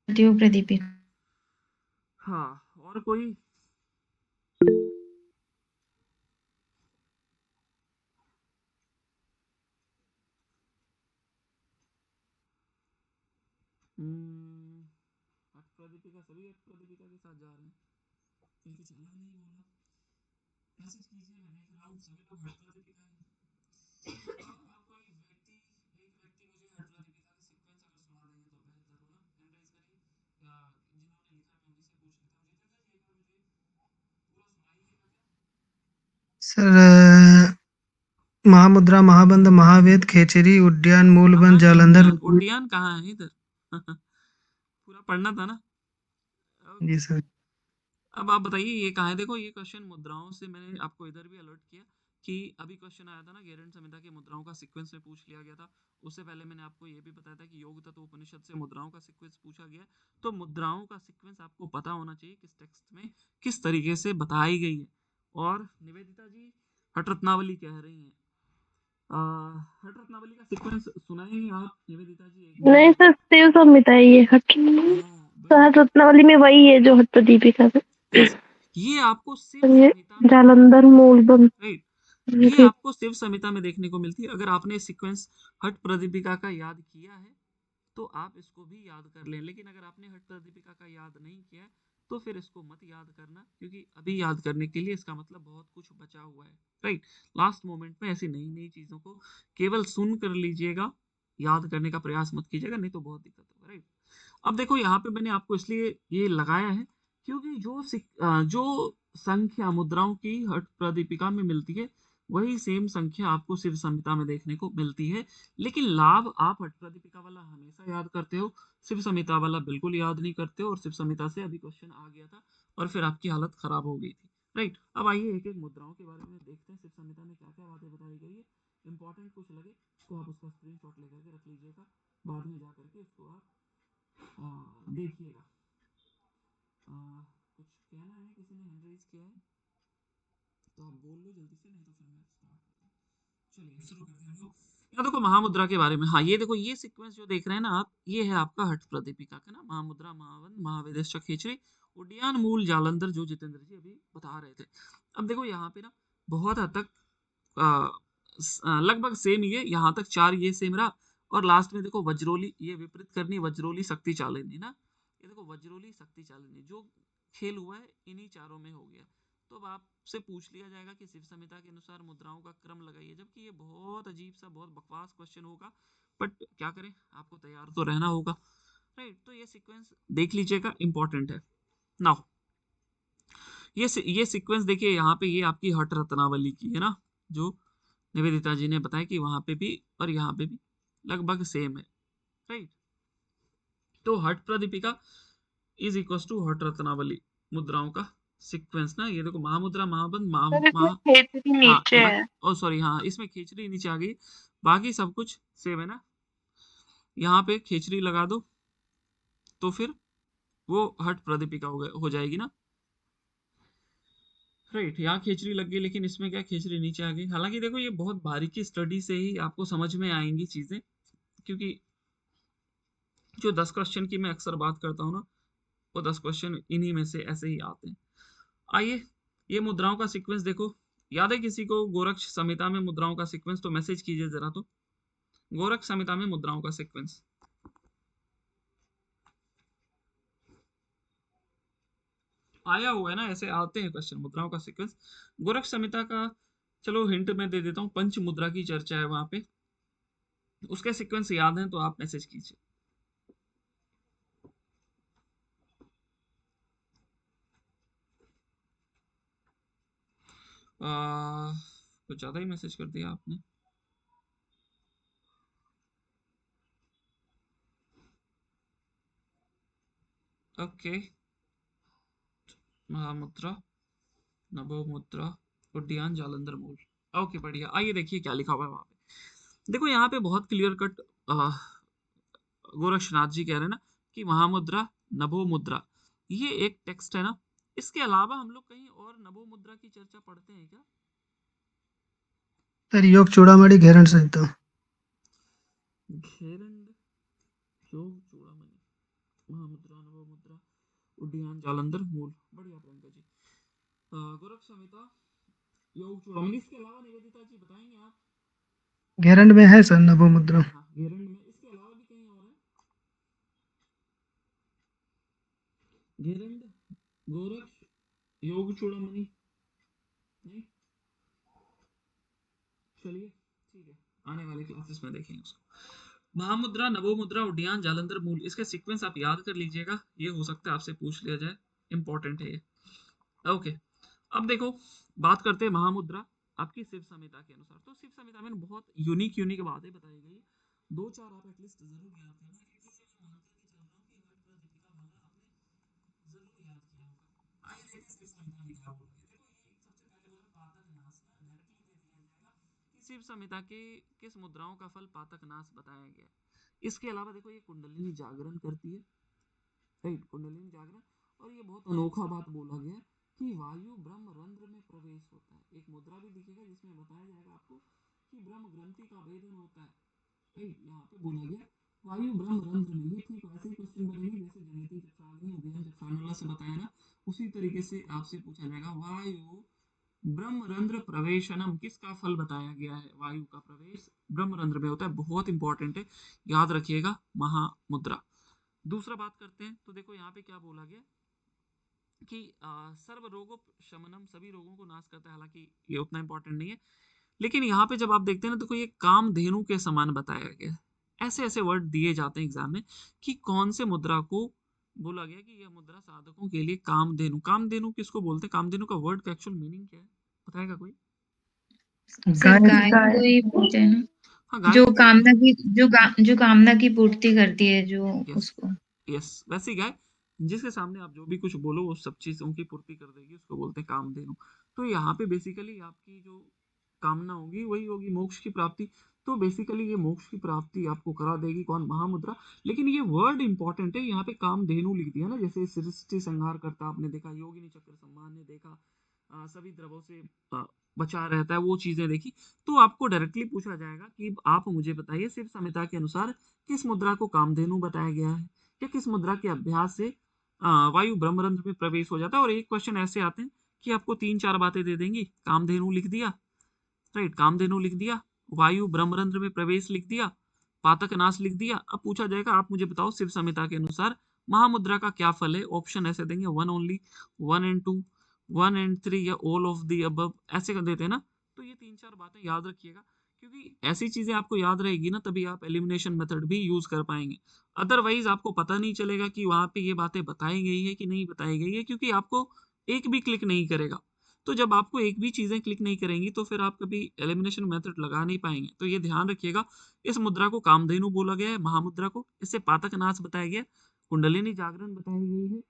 योग प्रदीपिका। हाँ, और कोई? हठ प्रदीपिका, सभी हठ प्रदीपिका के साथ जा रहे हैं, कोई कुछ अलग नहीं बोल रहा। मैसेज कीजिए, मैं देख रहा हूँ सभी लोग हठ प्रदीपिका है। अब कोई व्यक्ति, एक व्यक्ति मुझे हठ प्रदीपिका का सीक्वेंस अगर सुना देंगे तो बेहतर होगा। हैंड रेज करिए, या जिन्होंने लिखा मैं उन्हीं से पूछ लेता हूँ। जितेंद्र जी एक बार मुझे पूरा सुनाइएगा क्या? सर महामुद्रा, महाबंध, महावेद, खेचरी, उद्यान, मूलबंध, कहाँ है जालंधर। उद्यान? उद्यान कहाँ है इधर? पूरा पढ़ना था ना। जी ओके, सर। अब आप बताइए ये कहाँ है? देखो ये क्वेश्चन मुद्राओं से मैंने आपको इधर भी अलर्ट किया कि अभी क्वेश्चन आया था ना, गेरंड संहिता की मुद्राओं का सीक्वेंस में पूछ लिया गया था। उससे पहले मैंने आपको ये भी बताया था कि योग तत्व उपनिषद से मुद्राओं का सीक्वेंस पूछा गया। तो मुद्राओं का सीक्वेंस आपको पता होना चाहिए किस टेक्स्ट में किस तरीके से बताई गई है। और निवेदिता जी हठ रत्नावली कह रही हैं, हठ रत्नावली का सीक्वेंस सुनाएंगे आप निवेदिता जी एक बार? नहीं सर, शिव संहिता है ये हठ। हाँ, हठ रत्नावली में वही है जो हठ प्रदीपिका है। यस, ये आपको शिव और ये संहिता में, जालंधर, मूलबंध। राइट, ये आपको शिव संहिता में देखने को मिलती है। अगर आपने सीक्वेंस हठ प्रदीपिका का याद किया है तो आप इसको भी याद कर लें, लेकिन अगर आपने हठ प्रदीपिका का याद नहीं किया है तो फिर इसको मत याद करना, क्योंकि अभी याद करने के लिए इसका मतलब बहुत कुछ बचा हुआ है। राइट, लास्ट मोमेंट में ऐसी नई नई चीजों को केवल सुन कर लीजिएगा, याद करने का प्रयास मत कीजिएगा, नहीं तो बहुत दिक्कत होगा। राइट, अब देखो यहाँ पे मैंने आपको इसलिए ये लगाया है क्योंकि जो संख्या मुद्राओं की हठ प्रदीपिका में मिलती है वही सेम संख्या आपको शिव संहिता में देखने को मिलती है। लेकिन लाभ आप हठ प्रदीपिका वाला हमेशा याद करते हो, शिव संहिता वाला बिल्कुल याद नहीं करते हो, और शिव संहिता से अभी क्वेश्चन आ गया था और फिर आपकी हालत खराब हो गई थी। राइट, अब आइए एक एक मुद्राओं के बारे में देखते हैं शिव संहिता में क्या क्या बातें बताई गई है। इंपॉर्टेंट कुछ लगे तो आप उसका स्क्रीनशॉट लेकर के रख लीजिएगा, बाद में जा करके उसको आप देखिएगा। कुछ कहना है, किसी ने हैंड रेज किया है तो आप बोल लो जल्दी से, नहीं तो फिर मैं स्टार्ट करता हूँ। चलिए शुरू करते हैं हम लोग। यहाँ देखो महामुद्रा के बारे में, हाँ ये देखो ये सीक्वेंस जो देख रहे हैं ना आप, ये है आपका हठ प्रदीपिका का ना, महामुद्रा, महावंद, महावेदेश, खेचरी, उड्डयन, मूल, जालंधर, जो जितेंद्र जी अभी बता रहे थे। अब देखो यहाँ पे ना बहुत हद तक लगभग सेम ही है, यहाँ तक चार ये सेम रहा, और लास्ट में देखो वज्रोली, ये विपरीत करनी, वज्रोली, शक्ति चालिनी ना, ये देखो वज्रोली, शक्ति चालिनी, जो खेल हुआ है इन्हीं चारों में हो गया। तो अब आपसे पूछ लिया जाएगा कि शिव संहिता के अनुसार मुद्राओं का क्रम लगाइए, जबकि ये बहुत अजीब सा बहुत बकवास क्वेश्चन होगा, बट क्या करें, आपको तैयार तो रहना होगा, राइट। तो ये सीक्वेंस देख लीजिएगा, इंपॉर्टेंट है। नाउ ये सीक्वेंस देखिए, यहाँ पे ये आपकी हट रत्नावली की है ना, जो निवेदिता जी ने बताया कि वहां पे भी और यहाँ पे भी लगभग सेम है, राइट। तो हट प्रदीपिका इज इक्वल टू हट रत्नावली मुद्राओं का सीक्वेंस ना। ये देखो, महामुद्रा, महाबंध, सर इसमें महा खेचरी हाँ नीचे है। ओ सॉरी, हाँ इसमें खेचरी नीचे आ गई, बाकी सब कुछ सेम है ना। यहाँ पे खेचरी लगा दो तो फिर वो हट प्रदीपिका हो जाएगी ना, राइट। यहाँ खेचरी लग गई, लेकिन इसमें क्या, खेचरी नीचे आ गई। हालांकि देखो, ये बहुत बारीकी स्टडी से ही आपको समझ में आएंगी चीजें, क्योंकि जो 10 क्वेश्चन की मैं अक्सर बात करता हूँ ना, वो 10 क्वेश्चन इन्हीं में से ऐसे ही आते हैं। आइए, ये मुद्राओं का सीक्वेंस देखो, याद है किसी को गोरक्ष संहिता में मुद्राओं का सीक्वेंस? तो मैसेज कीजिए जरा, तो गोरक्ष संहिता में मुद्राओं का सीक्वेंस आया हुआ है ना, ऐसे आते हैं क्वेश्चन, मुद्राओं का सीक्वेंस गोरक्ष संहिता का। चलो हिंट मैं दे देता हूँ, पंच मुद्रा की चर्चा है वहां पे, उसके सीक्वेंस याद है तो आप मैसेज कीजिए। कुछ ज्यादा ही मैसेज कर दिया आपने। ओके, महामुद्रा, नभो मुद्रा, उड्डयन, जालंधर मूल। ओके बढ़िया। आइए देखिए क्या लिखा हुआ है वहां पे। देखो यहाँ पे बहुत क्लियर कट गोरक्षनाथ जी कह रहे हैं ना कि महामुद्रा, नभो मुद्रा, ये एक टेक्स्ट है ना। इसके अलावा हम लोग कहीं और नभो मुद्रा की चर्चा पढ़ते हैं क्या? सर योग चूड़ामणि घेरण संहिता। घेरंड, योग चूड़ामणि, महामुद्रा, नभो मुद्रा, उड्डयन, जालंधर मूल। बढ़िया प्रियंका जी। गोरक्ष संहिता, योग चूड़ामणि, इसके अलावा निवेदिता जी बताएंगे आप? घेरण में है सर नभो मुद्रा। हाँ घेरंड में, इसके अलावा भी कहीं और है? घेरंड, गोरक्ष, योग चूड़ामणि नहीं? चलिए ठीक है, आने वाली क्लासेस में देखेंगे उसको। महामुद्रा, नभो मुद्रा, उड्डयन, जालंधर मूल, इसके सीक्वेंस आप याद कर लीजिएगा, ये हो सकता है आपसे पूछ लिया जाए, इंपॉर्टेंट है ये। ओके, अब देखो बात करते हैं महामुद्रा आपकी शिव संहिता के अनुसार। तो शिव संहिता में बहुत यूनिक यूनिक बातें बताई गई, दो चार आप एटलीस्ट जरूर याद करना, क्योंकि सिर्फ मंत्र की चल रहा हूँ कि हर प्रदीपिका बोला आपने जरूर याद किया होगा। आइए देखते हैं शिव संहिता में क्या बोला गया। देखो ये सबसे पहले बोला पातक नाश का डायरेक्टली दे दिया जाएगा कि शिव संहिता के किस मुद्राओं का फल पातक नाश बताया गया है। इसके अलावा देखो, ये कुंडलिनी जागरण करती है, राइट, कुंडलिनी जागरण। और ये बहुत अनोखा बात बोला गया कि वायु ब्रह्म रंध्र में प्रवेश होता है। एक मुद्रा भी दिखेगा जिसमें बताया जाएगा आपको कि ब्रह्म ग्रंथि का भेदन होता है, राइट। यहाँ पे बोला गया वायु ब्रह्म रंध्र में। ये ठीक वैसे ही क्वेश्चन बनेंगे जैसे जनिति चक्षाग्नि उदयन चक्षानला से बताया ना, उसी तरीके से आपसे पूछा जाएगा वायु ब्रह्म रंध्र प्रवेशनम, किसका फल बताया गया है? वायु का प्रवेश ब्रह्म रंध्र में होता है, बहुत इंपॉर्टेंट है, याद रखिएगा महामुद्रा। दूसरा बात करते हैं, तो देखो यहाँ पे क्या बोला गया कि सर्व रोगों शमनम, सभी रोगों को नाश करता है। हालांकि ये उतना इंपॉर्टेंट नहीं है, लेकिन यहाँ पे जब आप देखते हैं ना, देखो ये कामधेनु के समान बताया गया है। ऐसे ऐसे वर्ड दिए जाते हैं एग्जाम में कि कौन से मुद्रा को बोला गया कि यह मुद्रा साधकों के लिए कामधेनु। कामधेनु किसको बोलते हैं? कामधेनु का वर्ड का एक्चुअल मीनिंग क्या है, बताएगा कोई? सर गाय को ही बोलते हैं ना, हाँ गाय जो को कामना की जो कामना की पूर्ति करती है, जो यस उसको। यस, वैसी गाय जिसके सामने आप जो भी कुछ बोलो वो सब चीजों की पूर्ति कर देगी, उसको बोलते हैं कामधेनु। तो यहाँ पे बेसिकली आपकी जो कामना होगी वही होगी मोक्ष की प्राप्ति। तो बेसिकली ये मोक्ष की प्राप्ति आपको करा देगी, कौन? महामुद्रा। लेकिन ये वर्ड इंपॉर्टेंट है, यहाँ पे कामधेनु लिख दिया ना, जैसे सृष्टि संहार करता आपने देखा, योगिनी चक्र सम्मान ने देखा, सभी द्रवों से बचा रहता है, वो चीजें देखी। तो आपको डायरेक्टली पूछा जाएगा कि आप मुझे बताइए शिव संहिता के अनुसार किस मुद्रा को कामधेनु बताया गया है, या किस मुद्रा के अभ्यास से वायु ब्रह्मरंध्र में प्रवेश हो जाता है। और एक क्वेश्चन ऐसे आते हैं कि आपको 3-4 बातें दे देंगी, कामधेनु लिख दिया, राइट, कामधेनु लिख दिया, वायु ब्रह्मरंध्र में प्रवेश लिख दिया, पातक नाश लिख दिया। अब पूछा जाएगा आप मुझे बताओ शिव संहिता के अनुसार महामुद्रा का क्या फल है। ऑप्शन ऐसे देंगे 1 ओनली, 1 and 2, 1 एंड 3 या ऑल ऑफ द अबव ऐसे कर देते हैं ना। तो ये 3-4 बातें याद रखिएगा, क्योंकि ऐसी चीजें आपको याद रहेगी ना तभी आप एलिमिनेशन मेथड भी यूज कर पाएंगे। अदरवाइज आपको पता नहीं चलेगा कि वहां पे ये बातें बताई गई है कि नहीं बताई गई है, क्योंकि आपको एक भी क्लिक नहीं करेगा। तो जब आपको एक भी चीजें क्लिक नहीं करेंगी तो फिर आप कभी एलिमिनेशन मेथड लगा नहीं पाएंगे। तो ये ध्यान रखिएगा। इस मुद्रा को कामधेनु बोला गया है, महामुद्रा को। इससे पातकनाश बताया गया, कुंडलिनी जागरण बताई गई है,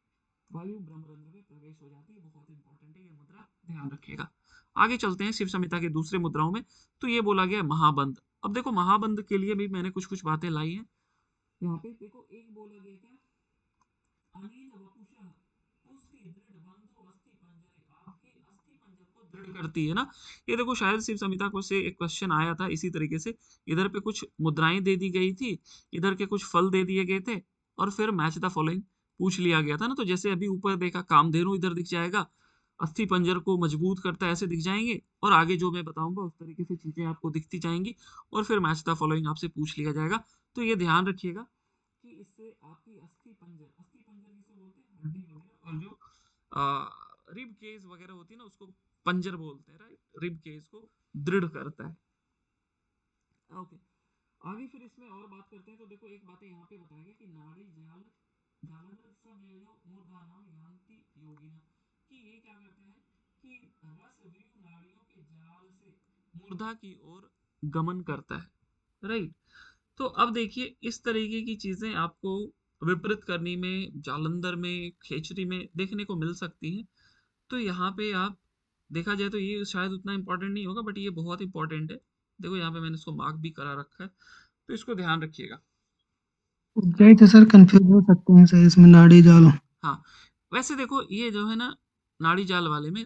वायु ब्रह्मरंध्र में प्रवेश हो जाती है। बहुत इंपॉर्टेंट है ये मुद्रा, ध्यान रखिएगा। आगे चलते हैं शिव संहिता के दूसरे मुद्राओं में। तो ये बोला गया है महाबंध। अब देखो महाबंध के लिए भी मैंने कुछ कुछ बातें लाई हैं। यहाँ पे देखो एक बोला गया क्या, अनेन वपुषः पुष्टि दृढ़ बंधो अस्थि पंजरे, आपके अस्थि पंजर को दृढ़ करती है ना। ये देखो शायद शिव संहिता को से एक क्वेश्चन आया था इसी तरीके से। इधर पे कुछ मुद्राएं दे दी गई थी, इधर के कुछ फल दे दिए गए थे, और फिर मैच द फॉलोइंग पूछ लिया गया था ना। तो जैसे अभी ऊपर देखा कामधेनु इधर दिख जाएगा, अस्थि पंजर को मजबूत करता है ऐसे दिख जाएंगे, और आगे जो मैं बताऊंगा उस तरीके से चीजें आपको दिखती जाएंगी, और फिर मैच द फॉलोइंग आपसे पूछ लिया जाएगा। तो ये ध्यान रखिएगा कि इससे आपकी अस्थि पंजर किसे बोलते हैं, हड्डी वगैरह, और जो रिब केज वगैरह होती है ना उसको पंजर बोलते हैं, राइट। रिब केज को दृढ़ करता है। ओके, आगे फिर इसमें और बात करते हैं। तो देखो एक बात यहाँ पे बताया गया कि नाड़ी जाल जालंधर समयो मूर्धानाम यान्ति योगिना, कि ये क्या करता है कि रस व्यूह नाड़ियों के जाल से मूर्धा की ओर गमन करता है, राइट। तो अब देखिए इस तरीके की चीजें आपको विपरीत करनी में, जालंधर में, खेचरी में देखने को मिल सकती हैं। तो यहाँ पे आप देखा जाए तो ये शायद उतना इंपॉर्टेंट नहीं होगा, बट ये बहुत इंपॉर्टेंट है। देखो यहाँ पे मैंने इसको मार्क भी करा रखा है, तो इसको ध्यान रखिएगा। यही तो सर कंफ्यूज हो सकते हैं सर इसमें नाड़ी जाल। हाँ, वैसे देखो ये जो है ना नाड़ी जाल वाले में,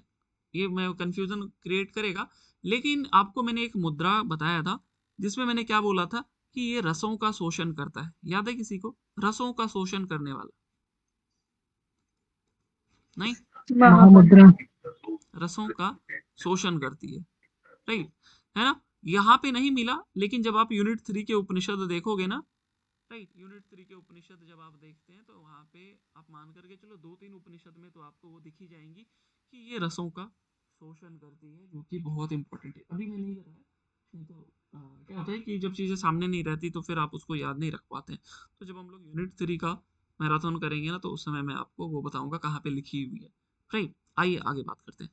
ये मैं कंफ्यूजन क्रिएट करेगा, लेकिन आपको मैंने एक मुद्रा बताया था जिसमें मैंने क्या बोला था कि ये रसों का शोषण करता है। याद है किसी को, रसों का शोषण करने वाला? नहीं, महामुद्रा। रसों का शोषण करती है, राइट, है ना। यहाँ पे नहीं मिला, लेकिन जब आप यूनिट 3 के उपनिषद देखोगे ना, राइट, यूनिट 3 के उपनिषद जब आप देखते हैं तो वहां पे आप मान करके चलो 2-3 उपनिषद में तो आपको वो दिखी जाएंगी कि ये रसों का शोषण करती है, जो कि बहुत इंपॉर्टेंट है। अभी मैं नहीं बताया, नहीं तो क्या होता है कि जब चीजें सामने नहीं रहती तो फिर आप उसको याद नहीं रख पाते हैं। तो जब हम लोग यूनिट 3 का मैराथन करेंगे ना तो उस समय मैं आपको वो बताऊंगा कहाँ पे लिखी हुई है, राइट। आइए आगे बात करते हैं।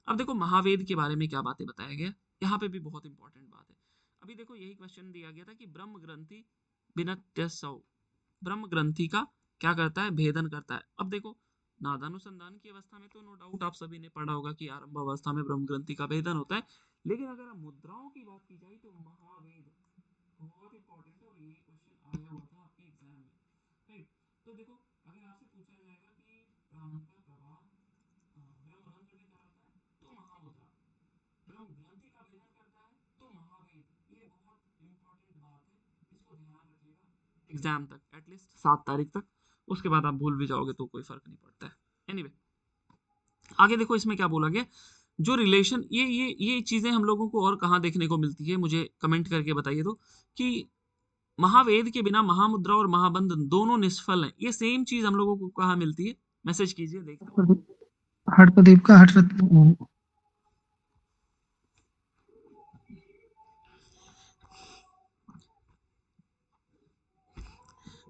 अब देखो महावेद के बारे में क्या बातें बताया गया, यहाँ पे भी बहुत इंपॉर्टेंट बात है। अभी देखो यही क्वेश्चन दिया गया था कि ब्रह्म ग्रंथि बिनत्यसौ, ब्रह्म ग्रंथि का क्या करता है, भेदन करता है। अब देखो नादानुसंधान की अवस्था में तो नो डाउट आप सभी ने पढ़ा होगा कि आरंभ अवस्था में ब्रह्म ग्रंथि का भेदन होता है, लेकिन अगर हम मुद्राओं की बात की जाए तो महावेद बहुत इंपॉर्टेंट है, और ये क्वेश्चन आया हुआ था आपके एग्जाम में, राइट। तो देखो अगर आपसे पूछा जाएगा कि प्राण का प्रवाह ब्रह्मरंध्र में कराता है तो महामुद्रा, ब्रह्म ग्रंथि का भेदन करता है तो महावेद। ये बहुत इंपॉर्टेंट बात है, इसको ध्यान रखिएगा एग्जाम तक, एटलीस्ट 7 तारीख तक। उसके बाद आप भूल भी जाओगे तो कोई फर्क नहीं पड़ता है। एनीवे, आगे देखो इसमें क्या बोला गया, जो रिलेशन, ये चीजें हम लोगों को और कहाँ देखने को मिलती है, मुझे कमेंट करके बताइए तो, कि महावेद के बिना महामुद्रा और महाबंध दोनों निष्फल हैं। ये सेम चीज हम लोगों को कहाँ मिलती है, मैसेज कीजिए देखता हूँ। हट प्रदीप का हट रत्न।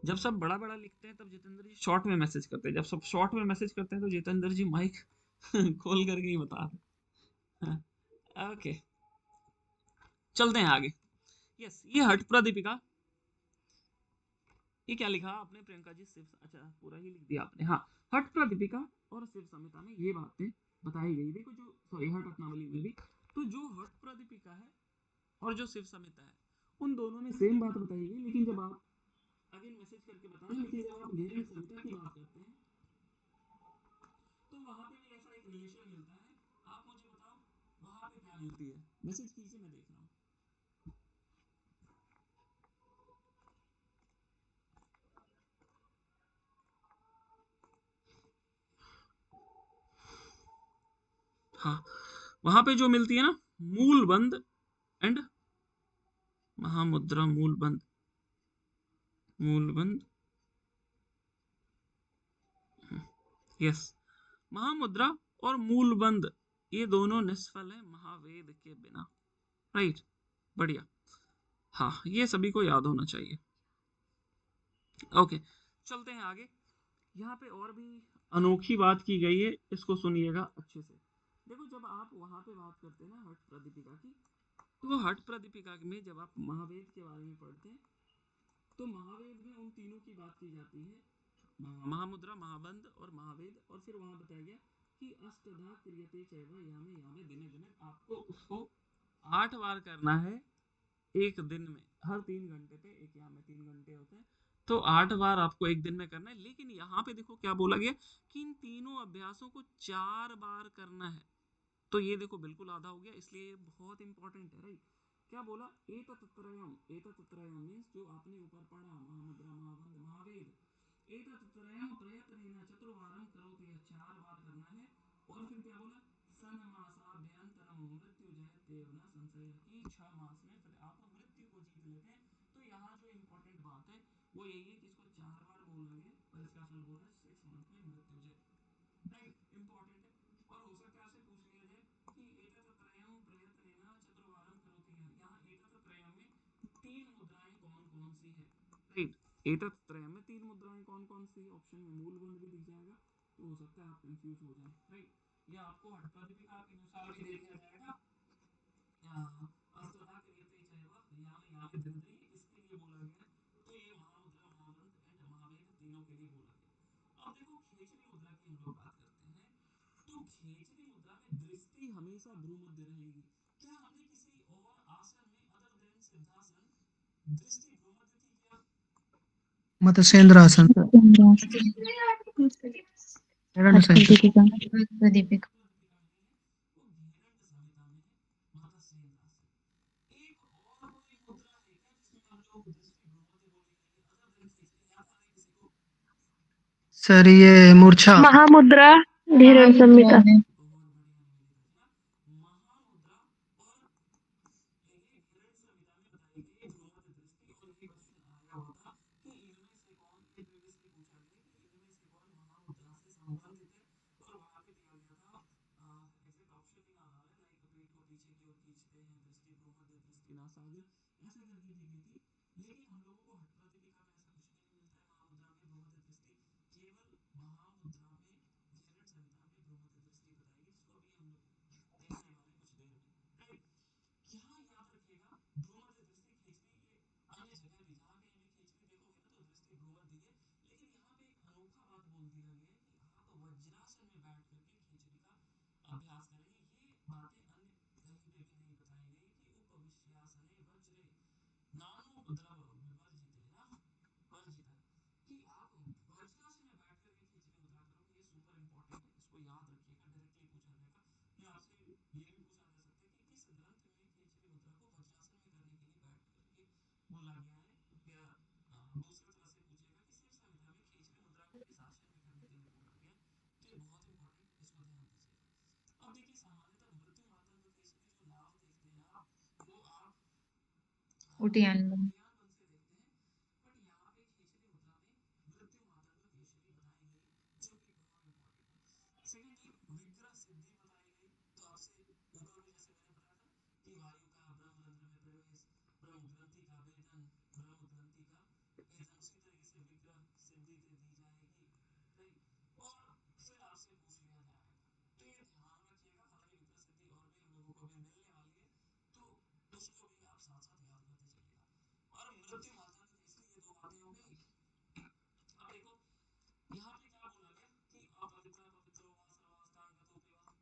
जब सब बड़ा बड़ा लिखते हैं तब जितेंद्र जी शॉर्ट में मैसेज करते हैं, जब सब शॉर्ट में मैसेज करते हैं तो जितेंद्र जी माइक खोल करके ही बता रहे हैं। ओके, चलते हैं आगे। यस, ये हट प्रदीपिका, ये क्या लिखा आपने प्रियंका जी, शिव, अच्छा पूरा ही लिख दिया आपने। हाँ, हट प्रदीपिका और शिव संहिता में ये बातें बताई गई। देखो जो, सॉरी, हट रत्नावली में भी, तो जो हट प्रदीपिका है और जो शिव संहिता है उन दोनों में सेम बात बताई गई, लेकिन जब आप अगेन मैसेज करके बताना, लेकिन जब आप गहरी संहिता की बात करते हैं तो वहां पे भी ऐसा एक रिलेशन मिलता है। आप मुझे बताओ वहां पे क्या मिलती है, मैसेज कीजिए, मैं देख रहा हूँ। हाँ, वहां पे जो मिलती है ना, मूल बंद एंड महामुद्रा, मूल बंद, मूल बंद, यस, महामुद्रा और मूलबंध ये दोनों निष्फल है महावेद के बिना। राइट, बढ़िया। हाँ, ये सभी को याद होना चाहिए। ओके, चलते हैं आगे। यहाँ पे और भी अनोखी बात की गई है, इसको सुनिएगा अच्छे से। देखो, जब आप वहां पे बात करते हैं ना हठ प्रदीपिका की, तो हठ प्रदीपिका में जब आप महावेद के बारे में पढ़ते हैं तो महावेद में उन तीनों की बात की जाती है, महामुद्रा, महाबंध और महावेद। और फिर वहां बताया गया कि अष्टधा क्रियते चैव यामे यामे दिने दिने, आपको उसको 8 बार करना है एक दिन में, हर 3 घंटे पे, एक याम में 3 घंटे होते हैं, तो 8 बार आपको एक दिन में करना है। लेकिन यहाँ पे देखो क्या बोला गया कि इन तीनों अभ्यासों को 4 बार करना है। तो ये देखो बिल्कुल आधा हो गया, इसलिए ये बहुत इंपॉर्टेंट है। राइट, क्या बोला, एतत्त्रयम् मींस जो आपने ऊपर पढ़ा, महामुद्रा, महाबंध, महावेद, एतत्त्रयम् प्रयत्नेन चतुर्वारं करोति, 4 बार करना है। और फिर क्या बोला, सन्मासाभ्यंतरं मृत्युजयत्येव न संशयः, कि 6 मास में फिर आप मृत्यु को जीत लेते हैं। तो यहाँ जो इम्पोर्टेंट बात है वो यही है कि इसको 4 बार बोला गया और इसका फल बोला 6 मंथ में मृत्युजय। राइट, इम्पोर्टेंट है। और हो सकता है आपसे पूछ लिया जाए कि एतत्त्रयम् प्रयत्नेन चतुर्वारं करोति, यहाँ एतत्त्रयम् में 3 मुद्राएं कौन कौन सी है। राइट, एतत्त्रयम् में 3 मुद्राएं कौन कौन सी है, ऑप्शन में मूलबंध भी दिख जाएगा, तो हो सकता है आप कंफ्यूज हो जाए। राइट, या आपको हठ प्रदीपिका के अनुसार भी दे दिया जाएगा, अष्टधा क्रियते चैव यामे यामे दिने दिने, ये किसके लिए बोला गया है, तो ये महामुद्रा, महाबंध एंड महावेद तीनों के लिए बोला गया। अब देखो, खेचरी मुद्रा की हम लोग बात करते हैं, तो खेचरी मुद्रा में दृष्टि हमेशा भ्रूमध्य रहेगी। क्या हमने किसी और आसन में अदर देन सिद्धासन दृष्टि भ्रूमध्य थी क्या? मत्स्येंद्र आसन। हिरण्य हठ संहिता। प्रदीपिका। प्रदीपिका। वो घेरंड संहिता में है मत्स्येंद्र आसन। एक और कोई मुद्रा है क्या जिसमें हम लोग दृष्टि भ्रूमध्य बोली गई है अदर देन खेचरी, याद आ रहा है किसी को? सर ये मूर्छा। महामुद्रा, धीरण महामुद्रा संहिता। में बहुत बढ़िया निवेदिता, महामुद्रा और ये घेरंड संहिता में बताई गई भ्रूमध्य दृष्टि। और ये क्वेश्चन आया हुआ था कि इनमें से कौन, ये प्रीवियसली पूछा गया कि इनमें से कौन महामुद्रा से संबंधित है। और वहां पे दिया गया था, एग्जैक्ट ऑप्शन नहीं याद आ रहा है, लाइक पेट को पीछे की ओर खींचते हैं, दृष्टि भ्रूमध्य, दृष्टि नासाग्र, ऐसे करके दी गई थी। लेकिन हम लोगों को हठ प्रदीपिका में ऐसा कुछ नहीं मिलता है, महामुद्रा में भ्रूमध्य दृष्टि, केवल महामुद्रा में घेरंड संहिता में भ्रूमध्य दृष्टि बताएगी, जिसको अभी हम लोग देखने वाले कुछ देर में। राइट, यहाँ याद रखिएगा, भ्रूमध्य दृष्टि खेचरी, ये अन्य जगह भी जहाँ कहीं भी खेचरी देखोगे ना तो दृष्टि भ्रूमध्य है। लेकिन यहाँ पे एक अनोखा बात बोल दिया गया है कि आप वज्रासन में बैठ करके खेचरी का अभ्यास करेंगे। ये बातें अन्य कहीं पे भी नहीं बताई गई कि उपविश्यासने वज्रे नानो द्रव विवर्जिते ना वर्जित, कि आप वज्रासन में बैठ करके खेचरी मुद्रा करोगे। ये सुपर इंपॉर्टेंट है, इसको याद रखिएगा, डायरेक्टली पूछा जाएगा। या आपसे ये भी पूछा जा सकता है कि किस ग्रंथ में खेचरी मुद्रा को वज्रासन में करने के लिए बैठ करके बोला गया है। या दूसरी तरह से पूछेगा कि शिव संहिता में खेचरी मुद्रा को किस आसन में करने के लिए बोला गया है। तो ये बहुत इंपॉर्टेंट, इसको ध्यान दीजिएगा। अब देखिए, सामान्यतः मृत्यु मार्तंड केसरी जो लाभ देखते हैं आप, वो आप उटियान में। उद्यान वन से देखते हैं। बट यहाँ पे खेचरी मुद्रा में मृत्यु मार्तंड केसरी बताई गई, जो कि बहुत इंपॉर्टेंट है। सेकेंडली, विग्रह सिद्धि बताई गई। तो आपसे ऊपर में जैसे मैंने बताया था कि वायु का ब्रह्मरंध्र में प्रवेश, ब्रह्म ग्रंथि का वेदन, ब्रह्म ग्रंथि का वेदन, उसी तरीके से विग्रह सिद्धि दे दी जाएगी। राइट, और फिर आपसे पूछ लिया जाएगा, तो ये ध्यान रखिएगा, हालांकि विग्रह सिद्धि और भी हम लोगों को अभी मिलने वाली है, तो उसको भी आप साथ साथ याद करते चलिएगा। और मृत्यु मार्तंड केसरी, ये दो बातें हो गई। अब देखो, यहाँ पे क्या बोला गया कि अपवित्र पवित्रो वा सर्वावस्थांगतो पिवा,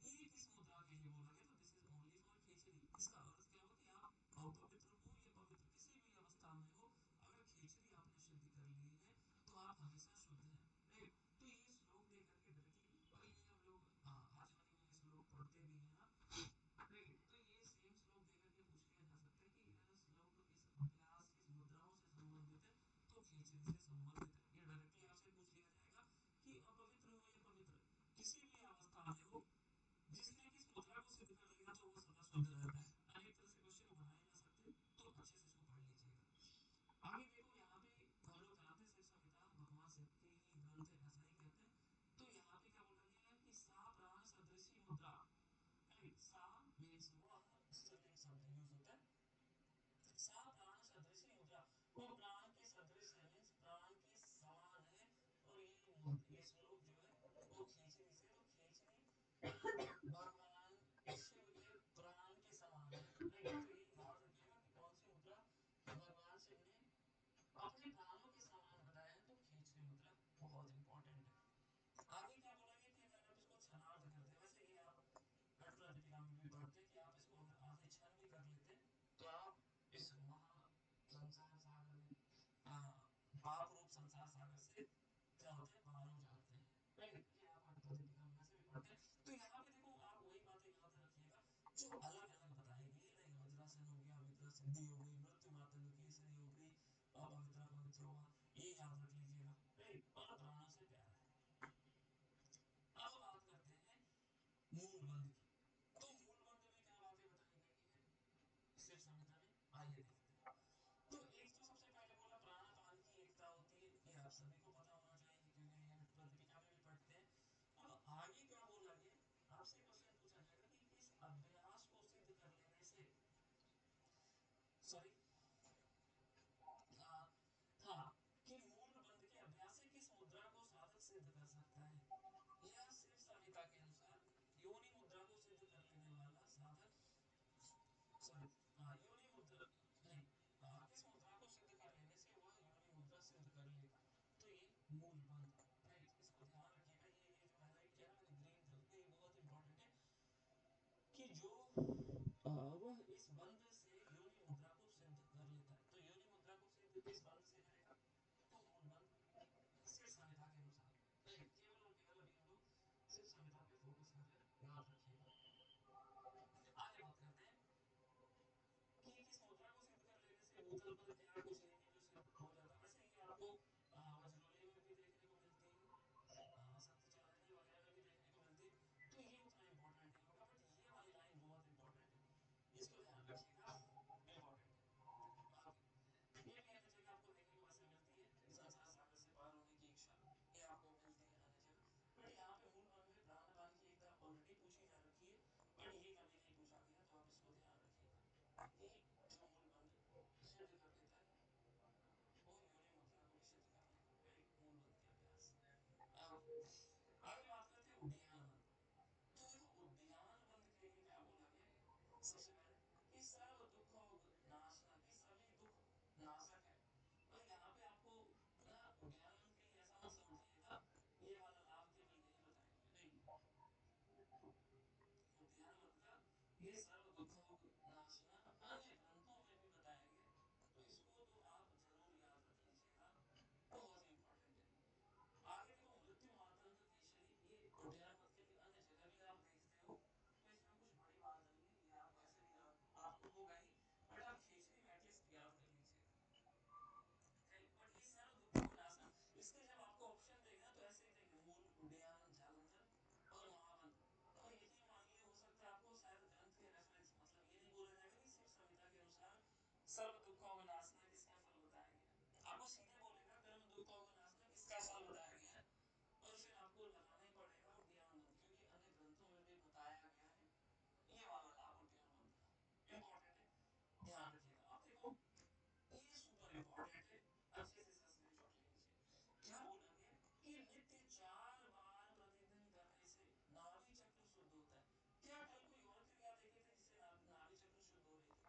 ये किस मुद्रा के लिए बोला गया, तो दिस इज ओनली फॉर खेचरी। इसका अर्थ क्या होगा कि आप अपवित्र हो या पवित्र किसी भी अवस्था में हो, अगर खेचरी आपने शुद्ध कर ली है तो आप हमेशा शुद्ध हैं। राइट, तो ये श्लोक दे करके डायरेक्टली, और ये हम लोग आचमनी में श्लोक पढ़ते भी हैं ना। राइट, तो ये सेम श्लोक दे करके पूछ लिया जा सकता है कि यह श्लोक इस अभ्यास, इस मुद्रा भगवान शिव के प्राण के समान है, राइट। तो ये याद रखिएगा कि कौन सी मुद्रा भगवान शिव ने अपने प्राणों के समान बताया है, तो खींच की मुद्रा बहुत इंपॉर्टेंट है। आगे क्या बोला गया कि अगर आप इसको छलार्थ करते, वैसे ये आप हठ प्रदीपिका में भी पढ़ते कि आप इसको अगर आधे क्षण भी कर लेते तो आप इस महा संसार सागर में, पाप रूप संसार सागर से क्या होते हैं, पार हो जाते हैं, राइट। ये आप हठ प्रदीपिका में वैसे भी पढ़ते हैं। तो यहाँ पे देखो आप वही बातें याद रखिएगा जो अलग अलग बताई गई है, नहीं वज्रासन हो गया, विद्रा सिद्धि हो गई, मृत्यु मातंग केसरी हो गई, अपवित्र पवित्र हुआ, ये याद रख लीजिएगा, राइट। और प्राणों से प्यारा है। अब बात करते हैं मूल बंध की। तो मूल बंध में क्या बातें बताई गई है शिव संहिता में, आइए देखते हैं। तो एक तो सबसे पहले बोला प्राण पान की एकता होती है, ये आप सभी को पता होना चाहिए क्योंकि ये हठ प्रदीपिका में भी पढ़ते हैं। अब आगे क्या बोला गया, आपसे क्वेश्चन पूछा जाएगा कि किस अभ्यास को सिद्ध कर लेने से, सॉरी, था कि मूल बंध के अभ्यास से किस मुद्रा को साधक सिद्ध कर सकता है। यह शिव संहिता के अनुसार योनि मुद्रा को सिद्ध कर लेने वाला साधक, सॉरी, योनि मुद्रा नहीं, किस मुद्रा को सिद्ध कर लेने से वह योनि मुद्रा सिद्ध कर लेगा, तो ये मूल बंध, राइट। इसको ध्यान रखिएगा, ये जो हाईलाइट किया ना मैंने ग्रीन कलर का, ये बहुत इंपॉर्टेंट है कि जो वह इस बंध से योनि मुद्रा को सिद्ध कर लेता है। तो योनि मुद्रा को सिद्ध किस बंध से करेगा, तो मूल बंध, शिव संहिता के अनुसार, राइट। केवल और केवल अभी हम लोग शिव संहिता पे फोकस कर रहे हैं, याद रखिएगा। आगे बात करते हैं कि किस मुद्रा को सिद्ध कर लेने से भूतल पद क्या कुछ नहीं जो सिद्ध हो जाता है। वैसे ये आपको वज्रोली में भी देखने को मिलती है, सत्य चांदनी वगैरह में भी देखने को मिलती है, तो ये उतना इंपॉर्टेंट नहीं होगा, बट ये वाली लाइन बहुत इंपॉर्टेंट है, इसको ध्यान रखिएगा, इंपॉर्टेंट है। आगे ये भी अन्य जगह आपको देखने को वैसे मिलती है कि संसार सागर से पार होने की इच्छा, ये आपको मिलती है अन्य जगह, बट यहाँ पे मूल बंध में प्राण पान की एकता ऑलरेडी पूछी जा रखी है, बट ये कभी नहीं पूछा गया, तो आप इसको ध्यान रखिएगा कि जो मूल बंध सिद्ध कर लेता है वो योनि मुद्रा को भी सिद्ध कर लेगा, राइट। मूल बंध के अभ्यास। आगे बात करते हैं उद्यान बंध। तो देखो उद्यान बंध के लिए क्या बोला गया, सबसे पहले कि सर्व दुखों नाशना, कि सभी दुख नाशक है। और यहाँ पे आपको उद्यान बंध के लिए ऐसा मत समझिएगा ये वाला लाभ केवल यही बताएंगे, नहीं। उद्यान बंध का ये सर्व दुखों नाशना अन्य ग्रंथों में भी बताया गया, तो इसको तो आप जरूर याद रख लीजिएगा, बहुत इंपॉर्टेंट है। आगे देखो मृत्यु मातंग केशरी, ये उद्यान बंध के लिए अन्य जगह भी आप देखते हो, तो इसमें कुछ बड़ी बात नहीं है, ये आप वैसे भी आपको होगा ही, बट आप खेचरी में एटलीस्ट याद कर लीजिएगा, बट ये सर्व दुखों को नाशना, इसके जब आपको ऑप्शन देगा तो ऐसे ही देंगे मूल, उद्यान, जालंधर और महाबंध। और यकीन मानिए हो सकता है आपको शायद ग्रंथ के रेफरेंस, मतलब ये नहीं बोला जाएगा कि शिव संहिता के अनुसार सर्व दुखों को नाशना किसका फल बताया गया, आपको सीधे बोलेगा कर्म दुखों को नाशना किसका फल बताया गया है, और फिर आपको लगाना ही पड़ेगा उद्यान बंध, क्योंकि अन्य ग्रंथों में भी बताया गया है ये वाला लाभ उद्यान बंध का, इंपॉर्टेंट है, ध्यान रखिएगा। अब देखो ये सुपर इंपॉर्टेंट है, अच्छे से इसका स्क्रीनशॉट ले लीजिए। क्या बोला गया कि नित्य 4 बार प्रतिदिन करने से नाभि चक्र शुद्ध होता है। क्या कल कोई और क्रिया देखे थे जिससे नाभि चक्र शुद्ध हो रही थी,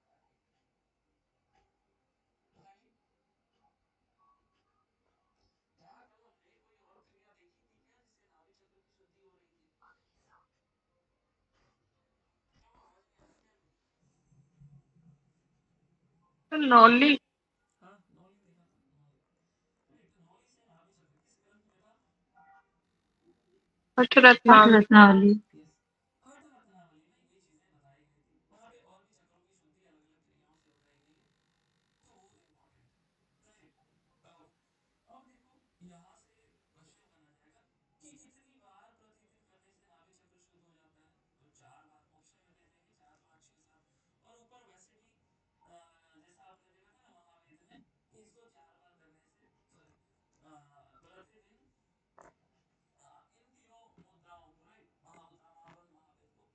बताइए। क्या कल हमने कोई और क्रिया देखी थी क्या जिससे नाभि चक्र की शुद्धि हो रही थी, क्यों आवाज नहीं आ रही क्या मेरी। नौली हाँ नौली देखा था, नौली, राइट। नौली से नाभि चक्र किस ग्रंथ में था, हठ हठ रत्नावली। रत्नावली। यस, हठ रत्नावली में ये चीजें बताई गई थी, वहां पे और भी चक्रों की शुद्धि अलग अलग क्रियाओं से बताई गई है, तो वो इम्पोर्टेंट है, राइट। अब देखो यहाँ से क्वेश्चन बना जाएगा कि कितनी बार प्रतिदिन करने से नाभि चक्र शुद्ध हो जाता है, तो 4 बार ऑप्शन में दे देंगे, 4 5 6 7, और ऊपर वैसे भी जैसा आपने देखा था ना महावेद में कि इसको 4 बार करने से, सॉरी, प्रतिदिन इन तीनों मुद्राओं को, राइट, महामुद्रा, महाबंध, महावेद को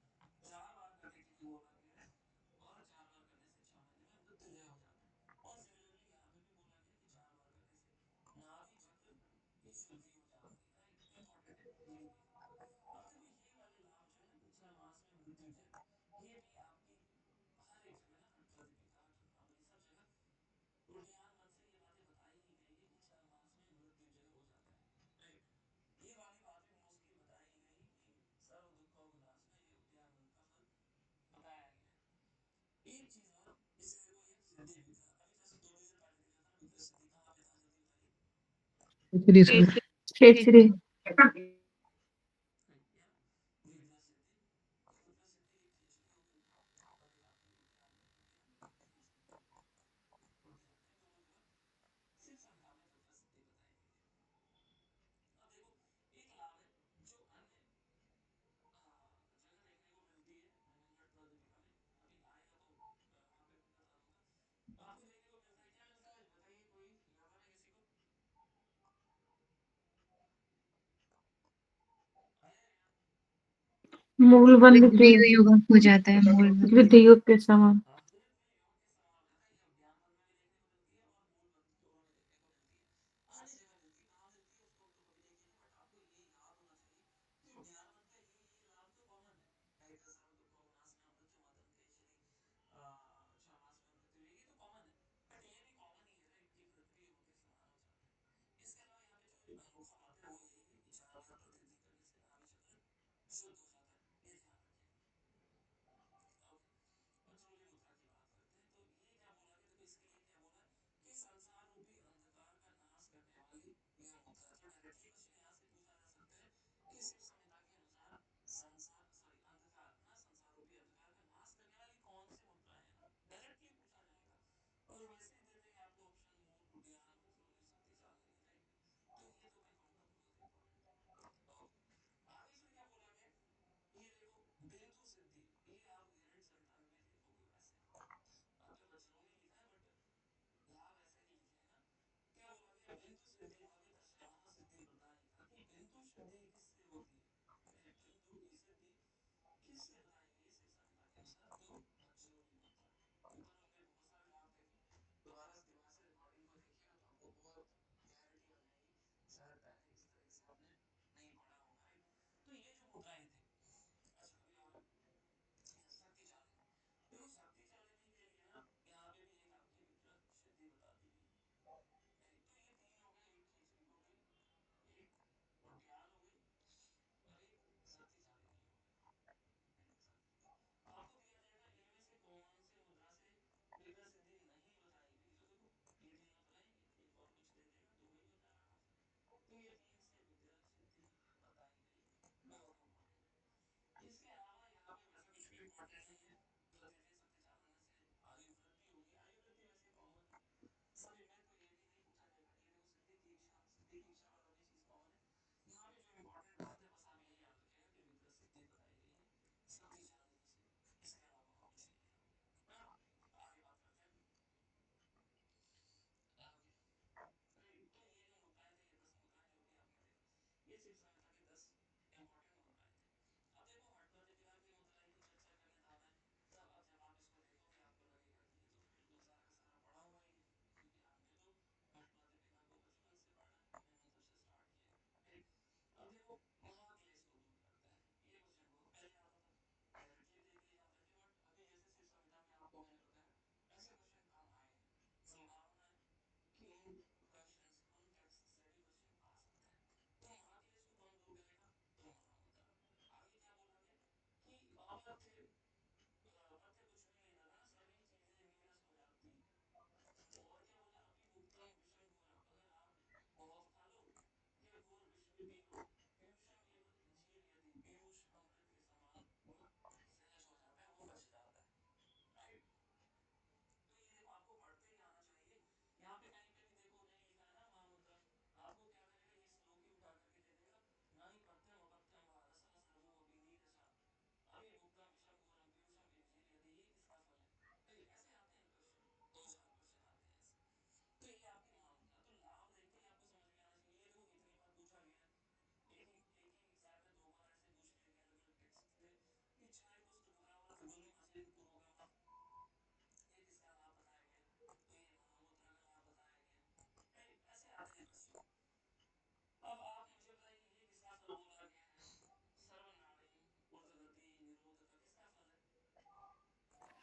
4 बार करने के लिए बोला गया है, और 4 बार करने से 6 महीने में मृत्युंजय हो जाता है। और सिमिलरली यहाँ पे भी बोला गया कि 4 बार करने से नाभि चक्र की शुद्धि हो जाती है, राइट, इंपॉर्टेंट है ये भी देखो। अब श्री सर क्षेत्री मूलबंध विद्युत युग्म हो जाता है मूलबंध। विद्युत के समान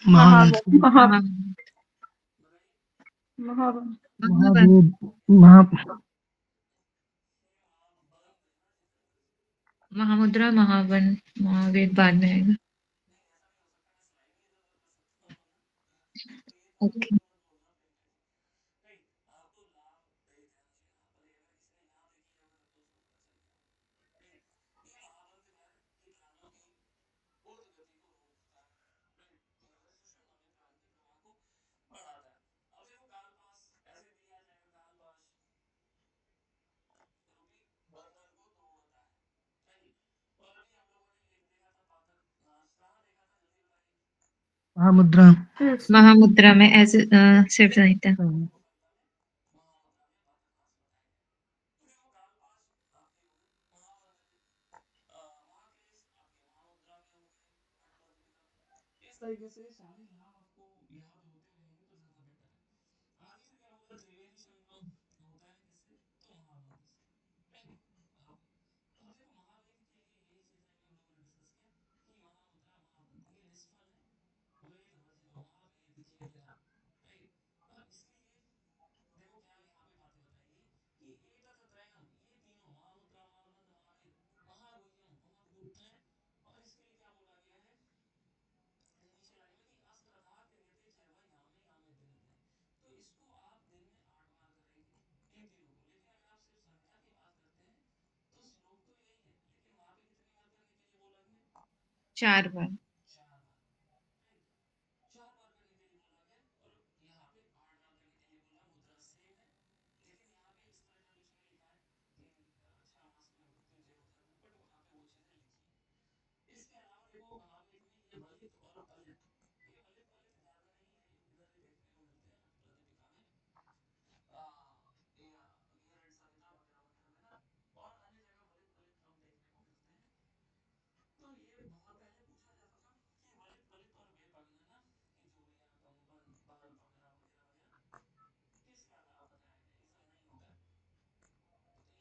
महावन महावन महावन महावन महावेद महामुद्रा महावन महावेद बाद में आएगा। ओके महामुद्रा महामुद्रा में ऐसे शिव संहिता इस तरीके से सारे लाभ आपको याद होते रहेंगे तो ज्यादा बेटर है। आगे फिर क्या होगा, त्रिवेणी संगम होता है किससे, तो महाभारत से, राइट। अब देखो महावेद के लिए यही चीज है हम लोगों ने डिस्कस किया कि महामुद्रा महावंत ये निष्फल है, वेद वर्जितो महावेद खेदना, राइट। अब इसके लिए देखो क्या यहाँ पे बातें बताई कि एतत् त्रयम ये तीनों महामुद्रा महावंत महावेद महागुह्यम बहुत गुप्त है। और इसके लिए क्या बोला गया है नीचे लाइन में कि अश्रद्धा क्रियते चैव यामे यामे दिनत्रय, तो इसको आप दिन में 8 बार करेंगे इन तीनों को। लेकिन अगर आप सिर्फ संख्या की बात करते हैं तो श्लोक तो यही है, लेकिन वहां पे कितनी बार करने के लिए बोला गया, 4 बार 4 बार, राइट। 4 बार करने के लिए बोला गया और यहाँ पे 8 बार करने के लिए बोला, मुद्रा सेम है। लेकिन यहाँ पे इस तरह का कुछ नहीं लिखा है कि 6 मास में मृत्युंजय हो जाता है, बट वहां पे वो चीजें लिखी है। इसके अलावा देखो महावेद में ये बलित और पलित, ये बलित पलित ज्यादा नहीं है, ये उधर ही देखने को मिलते हैं प्रतिपिका में, या गीहरण संहिता वगैरह वगैरह में ना, और अन्य जगह बलित पलित कम देखने को मिलते हैं। तो ये बहुत पहले पूछा जाता था कि बलित पलित और बेपग है ना, कि जोड़ियां कंबन बाल वगैरह वगैरह वगैरह किसका लाभ बताया गया, ये सब नहीं होता है। तो ये महावेद,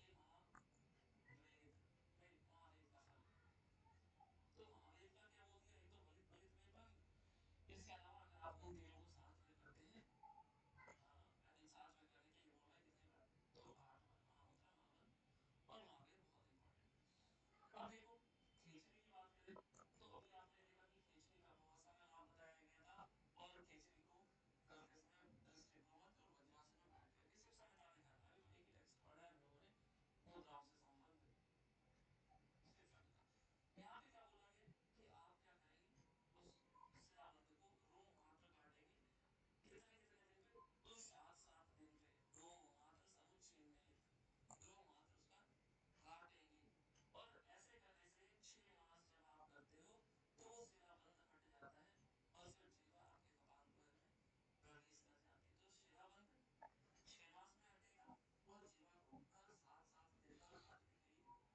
राइट, महावेद का फल है। तो महावेद का क्या बोल दिया, एक तो बलित पलित बेपग, इसके अलावा अगर आप उन तीनों को साथ में करते हैं, इन साथ में करने के लिए बोला है कितनी बार, तो 8 बार महामुद्रा महावन और महावेद बहुत इंपॉर्टेंट। अब देखो खेचरी की बात करें तो अभी आपने देखा कि खेचरी का बहुत सारा लाभ बताया गया था, और खेचरी को कर इसमें दृष्टि गोमत और वज्रासन में बैठ करके शिव संहिता में करना है। अभी तो एक ही टेक्स्ट पढ़ा है हम लोगों ने, मुद्राओं से संबंध शिव संहिता। यहाँ पे क्या बोला गया कि आप क्या करेंगे, उस शिलाबंध को रोम मात्र काटेंगे, कितने कितने दिन पे, तो 7 दिन पे रोम मात्र समुच्छेदयेत, रोम मात्र उसका काटेंगे। और ऐसे करने से 6 मास जब आप करते हो तो वो शिलाबंध हट जाता है और फिर जीवा आपके कपाल कुहर में प्रवेश कर जाती है। तो शिलाबंध 6 मास में हटेगा और जीवा को हर 7 दिन पर काटने के लिए बताया गया है,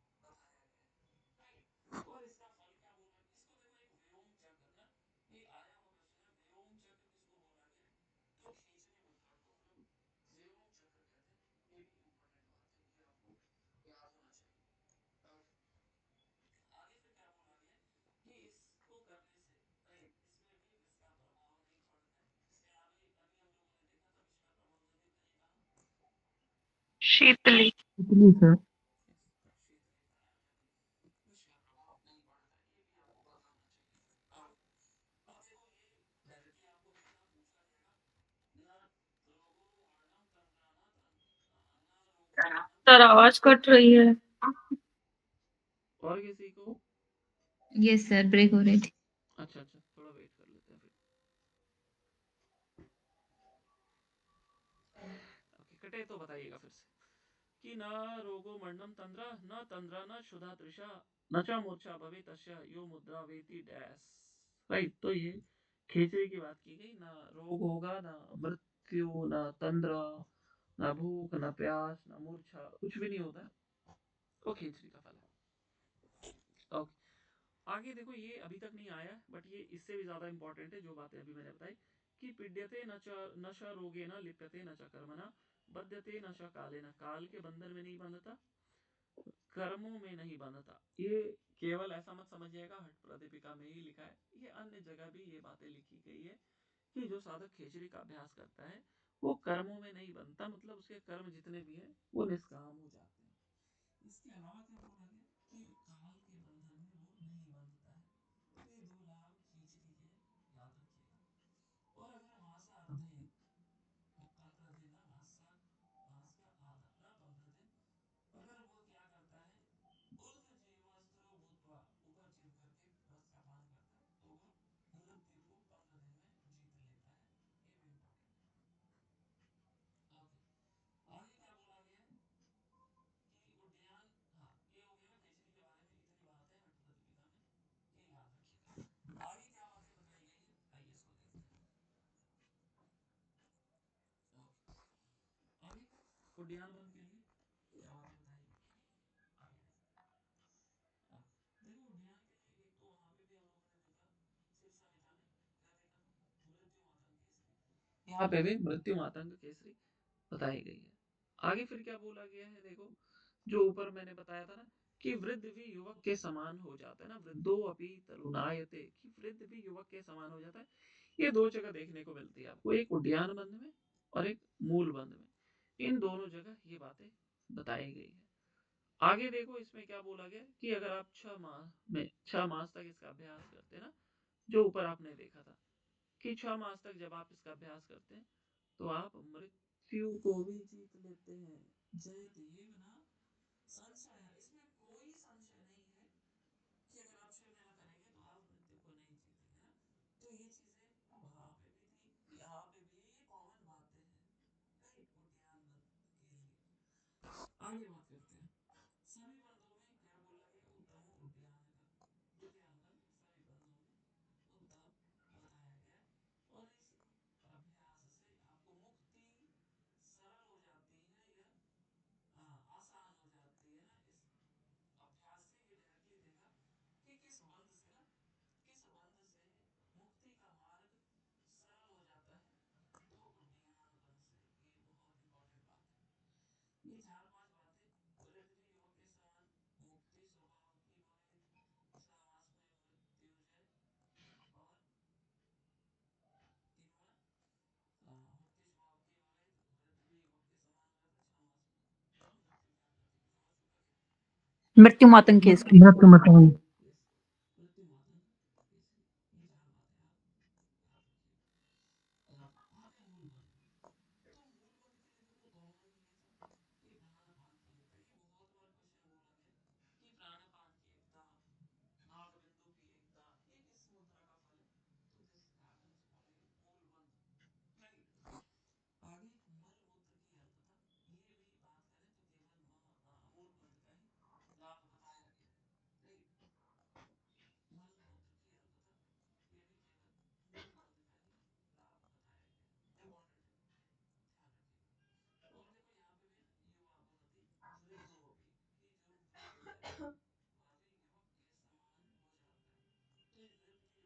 राइट। और इसका फल क्या बोला, इसको देखो एक व्योम चक्र ना, ये आया हुआ क्वेश्चन है, व्योम चक्र किसको बोला गया, तो खींचनी मुद्रा को हम लोग व्योम चक्र कहते हैं। ये भी इंपॉर्टेंट बात है, ये आपको याद होना चाहिए। आगे फिर क्या बोला गया कि इसको करने से, राइट, इसमें भी विष का प्रभाव नहीं पड़ता है। इसके अलावा अभी हम लोगों ने देखा था विष का प्रभाव नदी था, ये कहाँ, शीतली इतनी सर शीतली बताया था कि विष का प्रभाव नहीं पड़ता है, ये भी आपको पता होना चाहिए। अब देखो ये डायरेक्टली आपको देखना पूछा जाएगा, न रोगो मरणम तंत्रा न रोगो मरणम सर आवाज कट रही है। और किसी को, यस सर ब्रेक हो रही थी। अच्छा अच्छा थोड़ा वेट कर लेते हैं फिर। ओके कटे तो बताइएगा फिर से कि न रोगो मरणम तंद्रा न तंद्रा न क्षुधा तृषा न च मूर्छा भवे तस्य यो मुद्रा वेति डैश, राइट। तो ये खेचरी की बात की गई, ना रोग होगा, ना मृत्यु, ना तंद्रा, ना भूख, ना प्यास, ना मूर्छा, कुछ भी नहीं होता है, वो खेचरी का फल है। ओके आगे देखो ये अभी तक नहीं आया बट ये इससे भी ज्यादा इंपॉर्टेंट है जो बातें अभी मैंने बताई कि पीड्यते न च रोगे न लिप्यते न च कर्मणा बध्यते न च काले न, काल के बंधन में नहीं बंधता कर्मों में नहीं बंधता। ये केवल ऐसा मत समझिएगा हठ प्रदीपिका में ही लिखा है, ये अन्य जगह भी ये बातें लिखी गई है कि जो साधक खेचरी का अभ्यास करता है वो कर्मों में नहीं बनता, मतलब उसके कर्म जितने भी हैं वो निष्काम हो जाते हैं। इसके अलावा क्या बोला गया कि काल के बंधन में वो नहीं बंधता है। तो ये दो लाभ खींचड़ी के, याद रखिएगा। और अगर भाषा अर्थ है, मुक्ता कर देना भाषा, भाष का आधा न बंधते, अगर वो क्या करता है ऊर्ध्व जीवास्त्रो भूतवा, ऊपर जीव करके रस का पान करता है तो वो मृत्यु को 15 दिन में जीत लेता है। ये भी इम्पोर्टेंट है। ओके, आगे क्या बोला गया है कि उद्यान, हाँ ये हो गया ना खेचड़ी के बारे में, इतनी बात है हठ प्रदीपिका में, ये याद रखिएगा। आगे क्या बातें बताई गई है, आइए इसको देखते हैं। ओके, आगे उद्यान वन के लिए क्या बातें बताई गई, आगे देखते हैं। हाँ, देखो उद्यान के लिए एक तो वहां पे भी हम लोगों ने देखा शीर्षा मिटा ने क्या देखा था, मृत्यु मातंग केसरी, यहाँ पे भी मृत्यु मातंग केसरी बताई गई है। आगे फिर क्या बोला गया है, देखो जो ऊपर मैंने बताया था ना कि वृद्ध भी युवक के समान हो जाता है ना, वृद्धो अपि तरुणायते, कि वृद्ध भी युवक के समान हो जाता है। ये दो जगह देखने को मिलती है आपको, एक उद्यान बंध में और एक मूल बंध में, इन दोनों जगह ये बातें बताई गई है। आगे देखो इसमें क्या बोला गया कि अगर आप 6 मास तक इसका अभ्यास करते हैं ना, जो ऊपर आपने देखा था कि 6 मास तक जब आप इसका अभ्यास करते हैं तो आप मृत्यु को भी जीत लेते हैं। जय देव ना संशय है, इसमें कोई संशय नहीं है कि अगर आप शिव लीला करेंगे तो आप मृत्यु को नहीं जीतेंगे ना। तो ये चीजें वहां पे भी थी, यहाँ पे भी ये कॉमन बातें हैं, राइट, उद्यान बंद के लिए। आगे बात करते हैं, सभी बंधों में क्या बोला गया, उत्तम उद्यान का उद्यान बंद सभी बंधों में उत्तम बताया गया। और इस अभ्यास से आपको मुक्ति सरल हो जाती है या आसान हो जाती है ना। इस अभ्यास से ये डायरेक्टली देखा कि किस बंध से ना, किस बंध से मुक्ति का मार्ग सरल हो जाता है, तो उद्यान बंध से। ये बहुत इंपॉर्टेंट बात है। ये 4-5 बातें, वृद्ध भी युवक के समान, मुक्ति स्वभाव की भवेत, 6 मास में मृत्यु जय, और तीनवा मुक्ति स्वभाव की भवेत, वृद्ध भी युवक के समान हो जाता है 6 मास में, और मृत्यु क्या करती है, समझ चुका क्या, मृत्यु मातंग केसरी। मृत्यु मतंग। यस, मृत्यु मातंग केसरी। ये 4 बातें आप याद रखिएगा। आगे मूल बंध में, तो मूल बंध के लिए देखो दोनों ही ये था कि प्राणपान की एकता, ये बहुत बार क्वेश्चन बोला गया कि प्राणपान की एकता, नाग बिंदु की एकता, ये किस मुद्रा का फल है, तो दिस हैपेंस ओनली मूल बंध, राइट। आगे मल मूत्र की अल्पता, ये भी बात करें तो केवल मूल बंध का ही लाभ बताया गया है, राइट। मल मूत्र की अल्पता, ये भी केवल मूल बंध का ही लाभ बताया गया है, इंपॉर्टेंट है, ध्यान रखिएगा। और देखो यहाँ पे भी ना युवा भवती वृद्धो भी, कि जो वृद्ध है वह भी युवक के समान हो जाता है। तो ये वृद्ध भी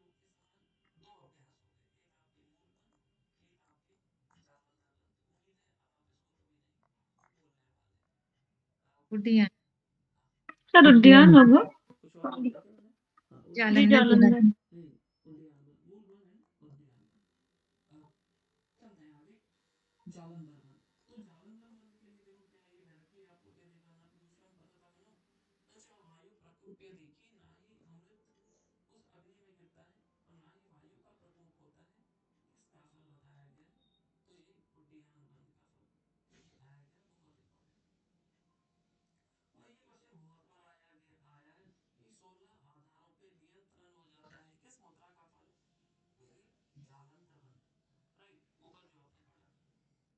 युवक के समान दो अभ्यास हो गए, एक आपके मूल बंध, एक आपके जालंधर बंध। उम्मीद है अब आप इसको कभी नहीं भूलने वाले हैं। उद्यान, हाँ, सर उद्यान होगा। कुछ और बोला क्या मैंने, हाँ जी उद्यान, जालंधर बोला। जालंधर। नहीं उद्यान बन, मूल बन है ना उद्यान बन। अब चलते हैं आगे, जालंधर बन। तो जालंधर बन के लिए देखो क्या है, ये डायरेक्टली आपको क्या देखा, ना पीयूषम पततगनो न च वायु प्रकोप्यति, कि ना ही अमृत उस अग्नि में गिरता है और ना ही वायु का प्रकोप होता है, किसका फल बताया गया है, तो ये उद्यान बन का फल बताया गया, बहुत इंपॉर्टेंट। और ये क्वेश्चन बहुत बार आया है कि 16 आधारों पे नियंत्रण हो जाता है, किस मुद्रा का फल, ये जालंधर बन, राइट, ऊपर जो आपने पढ़ा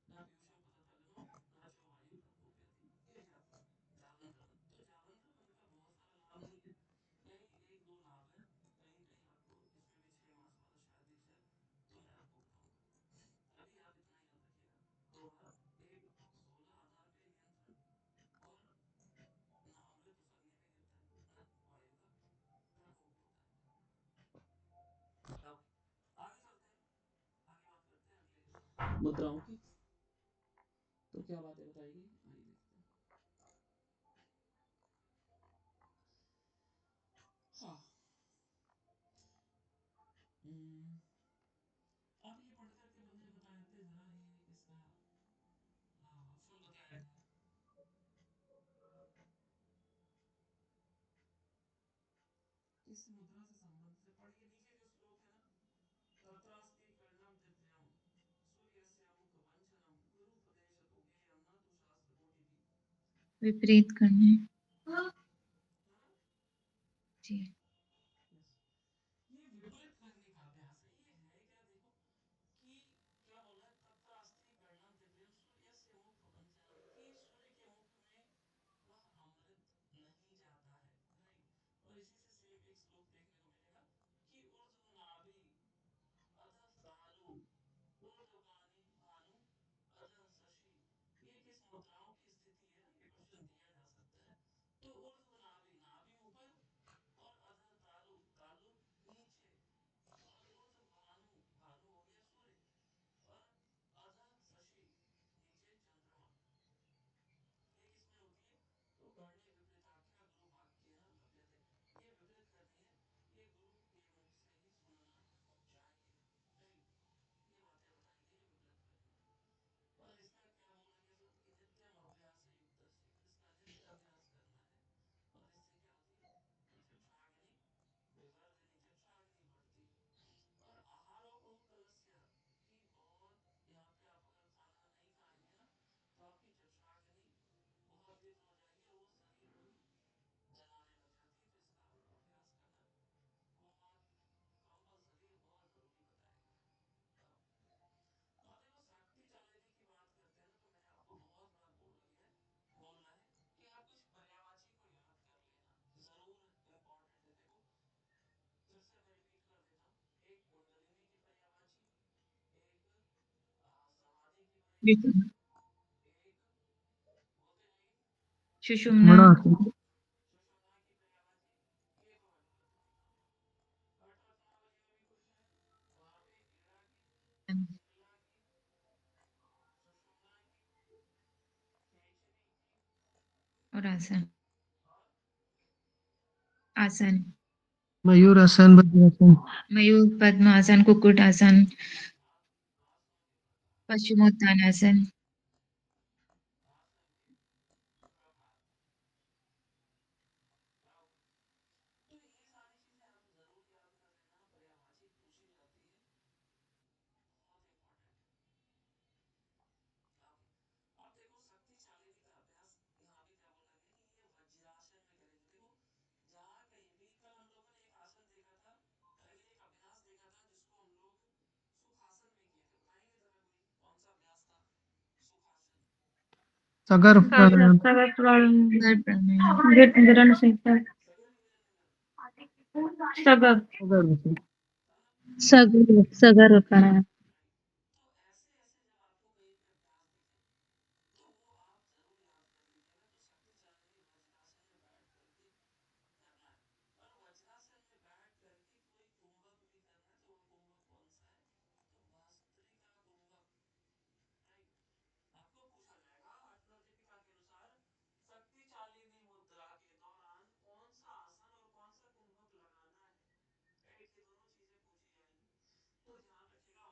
ना पीयूषम पततगनो न च वायु प्रकोप्यति, ये जालंधर बन। तो जालंधर बन का बहुत सारा लाभ नहीं है, यही 1-2 लाभ है, कहीं कहीं आपको इसमें भी 6 मास वाला शायद दिख जाए तो मैं आपको बताऊंगा। अभी आप इतना याद रखिएगा 2 बार, एक तो 16 आधार पे नियंत्रण, और ना अमृत उस अग्नि में गिरता है ना वायु का प्रकोप होता है। ओके, आगे चलते हैं, आगे बात करते हैं अगले मुद्राओं की। तो क्या बातें बताई गई, आइए देखते हैं। हम्म, अब ये पढ़ करके मुझे बता देते जरा, ये किसका फुल बताया है। किस मुद्रा से संबंधित है, पढ़िए नीचे जो श्लोक है ना, तत्रास्ति कर्णम दिव्यम सूर्यस्य मुख वंचनम गुरुपदेशतो ज्ञेयं न तु शास्त्र कोटिभिः। विपरीत करना है है ना? जी। Yes. ये विपरीत करने का अभ्यास है। ये है क्या, देखो कि क्या बोला है, तत्रास्ति कर्णम दिव्यम सूर्यस्य मुख वंचनम, कि सूर्य के मुख में वह अमृत नहीं जाता है, राइट। और इसी से सेम एक श्लोक देखने को मिलेगा कि ऊर्ध्व नाभि अधः तालु ऊर्ध्वगानी भानु अधः शशि। ये किस मुद्राओं की स्थिति है ना, ये क्वेश्चन दिया जा सकता है। तो ऊर्ध्व नाभि, नाभि ऊपर, और अधः तालु, तालु नीचे, और ऊर्ध्व भानु, भानु हो गया सूर्य, और अधः शशि नीचे चंद्रमा। ये किसमें होती है, तो कर्णे विपरीताख्या गुरु वाक्य न लभ्यते। ये विपरीत करनी है, ये गुरु के मुख से ही सुनना चाहिए, राइट। ये बातें बताई गई है विपरीत करनी है। और इसका क्या बोला गया था कि नित्यम अभ्यास युक्त से, इसका नित्य अभ्यास करना है। और इससे क्या होती है, जठराग्नि विवर्धिनी, जठराग्नि बढ़ती है। और आहारोपम कलस्य, कि बहुत यहाँ पे आप अगर खाना नहीं खाएंगे ना, तो आपकी जठराग्नि बहुत तीव्र हो जाएगी और वो शरीर को जलाने लग जाती है। तो इसका आपको अभ्यास करना बहुत कंपल्सरी है, बहुत जरूरी बताया गया है। अब देखो शक्ति चालिनी की बात करते हैं ना, तो मैंने आपको बहुत बार बोलना है कि आप कुछ पर्यायवाची को याद कर लेना, जरूर इम्पोर्टेंट है। देखो फिर से मैं रिपीट कर देता हूँ, एक कुंडलिनी की पर्यायवाची, एक समाधि की पर्यायवाची, एक बोलते जाइए सुषुम्ना, बड़ा सुषुम्ना की पर्यायवाची, ये तो मैं बोल देता हूँ। हठ रत्नावली में भी कुछ है, वहां पे ईड़ा की, पिंगला की, सुषुम्ना की, खेचरी की, और आसन, और आसन, मयूर आसन, वज्रासन। मयूर पद्मासन, कुक्कुट आसन, आसनों के प्रकार, पश्चिमोत्तानासन, आसन के प्रकार, क्या होगा। तो ये सारी चीजें आप जरूर याद कर लेना, पर्यायवाची पूछी जाती है, बहुत इंपॉर्टेंट है। अब देखो शक्ति चालिनी का अभ्यास यहाँ पे क्या बोला गया कि ये वज्रासन में करेंगे। देखो जहाँ कहीं भी, कल हम लोगों ने एक आसन देखा था, एक अभ्यास देखा था जिसको हम लोग सुखासन में किए थे, बताएंगे जरा कोई कौन सा अभ्यास था सुखासन। सगर प्राणायाम। सगर प्राणायाम, सगर प्राणायाम, गिरण संहिता, सगर वीरेंद्र, सगर, सगर था ना, सगर, सगर प्राणायाम। राइट। तो ऐसे ऐसे जब आपको कहीं पे अभ्यास दिखे, तो वो आप जरूर याद कर लीजिएगा। तो शक्ति चालिनी वज्रासन में बैठ करके करना है। और वज्रासन में बैठ करके कोई कुंभक भी करना है, तो वो कुंभक कौन सा है, तो भस्त्रिका कुंभक, राइट। आपको पूछा जाएगा अष्टांग दीपिका के अनुसार शक्ति चालिनी मुद्रा के दौरान कौन सा आसन और कौन सा कुंभक लगाना है, राइट। ये दोनों चीजें पूछी जाएंगी। तो ध्यान रखिएगा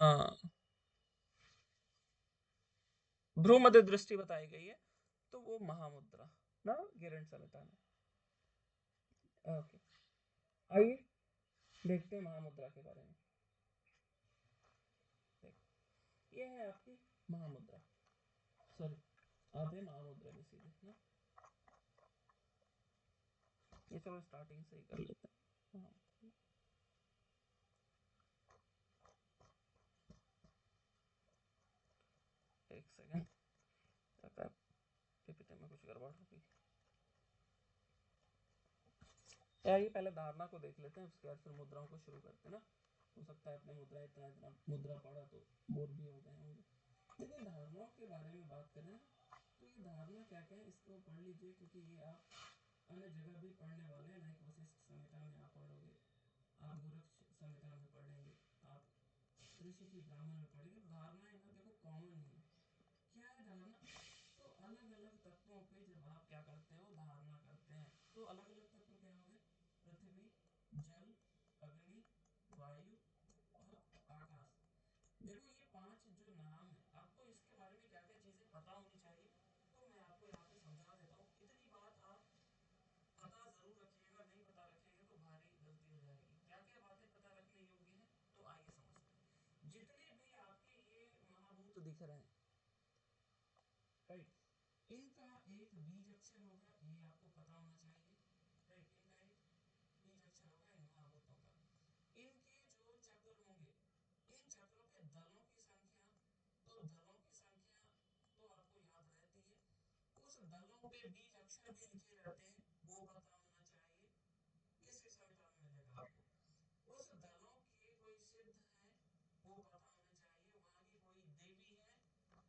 हाँ, भ्रू मध्य दृष्टि बताई गई है, तो वो महामुद्रा ना गिरण समिता में। ओके, आइए देखते हैं महामुद्रा के बारे में। ये है आपकी महामुद्रा, सॉरी आते हैं महामुद्रा में सीधे ना। ये चलो स्टार्टिंग से ही कर लेते हैं। एक सेकंड, लगता है पीपीटी में कुछ गड़बड़ हो गई। आइए पहले धारणा को देख लेते हैं, उसके बाद फिर मुद्राओं को शुरू करते हैं ना। हो सकता है अपने मुद्रा इतना मुद्रा पढ़ा तो बोर भी हो गए होंगे। देखिए धारणाओं के बारे में बात करें तो ये धारणा क्या क्या है इसको पढ़ लीजिए, क्योंकि ये आप अन्य जगह भी पढ़ने वाले हैं। लाइक वशिष्ठ संहिता में आप पढ़ोगे, आप गोरख संहिता में पढ़ेंगे, आप ऋषि ब्राह्मण में पढ़ेंगे। धारणाएं ना देखो कॉमन ही है। क्या है धारणा? तो अलग अलग तत्वों पे जब आप क्या करते हो, धारणा करते हैं, तो अलग अलग तत्व क्या हो गए? पृथ्वी, जल, अग्नि, वायु और आकाश। देखो ये 5 जो नाम है, आपको इसके बारे में क्या क्या चीजें पता होनी चाहिए, तो मैं आपको यहाँ पे समझा देता हूँ। इतनी बात आप पता जरूर रखिएगा, नहीं पता रखेंगे तो भारी गलती हो जाएगी। क्या क्या बातें पता रखने योग्य हैं, तो आइए समझते हैं। जितने भी आपके ये महाभूत दिख रहे हैं, राइट, इनका एक बीज अक्षर होगा, ये आपको पता होना चाहिए। राइट, इनका एक बीज अक्षर होगा इन महाभूतों का। इनके जो चक्र होंगे, इन चक्रों के दलों की संख्या, तो दलों की संख्या तो आपको याद रहती है। उस दलों पे बीज अक्षर भी लिखे रहते हैं, वो पता होना चाहिए। किस संहिता में मिलेगा आपको? उस दलों के कोई सिद्ध है, वो पता होना चाहिए। वहां की कोई देवी है,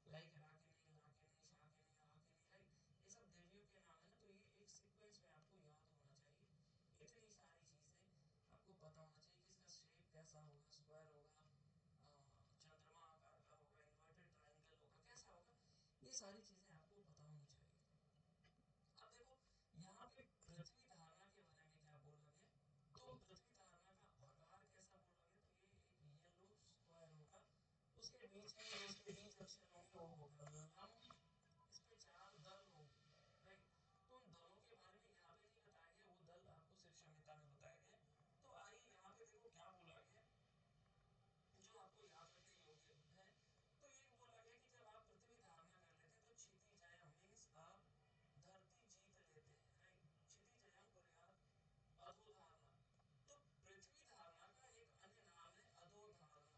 लाइक राकिनी, लाकिनी, शाकिनी, राकिनी, राइट, ये सब देवियों के नाम है ना। तो ये एक सीक्वेंस में आपको याद होना चाहिए। इतनी सारी चीजें आपको पता होना चाहिए कि इसका शेप कैसा होगा, स्क्वायर होगा, चंद्रमा आकार का होगा, इन्वर्टेड ट्रायंगल होगा, कैसा होगा, ये सारी चीजें आपको पता होनी चाहिए। अब देखो यहाँ पे पृथ्वी धारणा के बारे में क्या बोला गया, तो पृथ्वी धारणा का आकार कैसा बोला गया, तो ये एक येलो स्क्वायर होगा, उसके बीच में जो उसके बीच अक्षर होंगे वो होगा लम, इस पे 4 दल होंगे। राइट, तो उन दलों के बारे में यहाँ पे नहीं बताया गया, वो दल आपको सिर्फ संहिता में बताया गया। तो आइए यहाँ पे देखो क्या बोला गया जो आपको याद रखने योग्य है। तो ये बोला गया कि जब आप पृथ्वी धारणा कर लेते हैं तो क्षितिजयम मीन्स आप धरती जीत लेते हैं। राइट, क्षितिजयम कुर्यात अधोधारणा। तो पृथ्वी धारणा का एक अन्य नाम है अधोधारणा,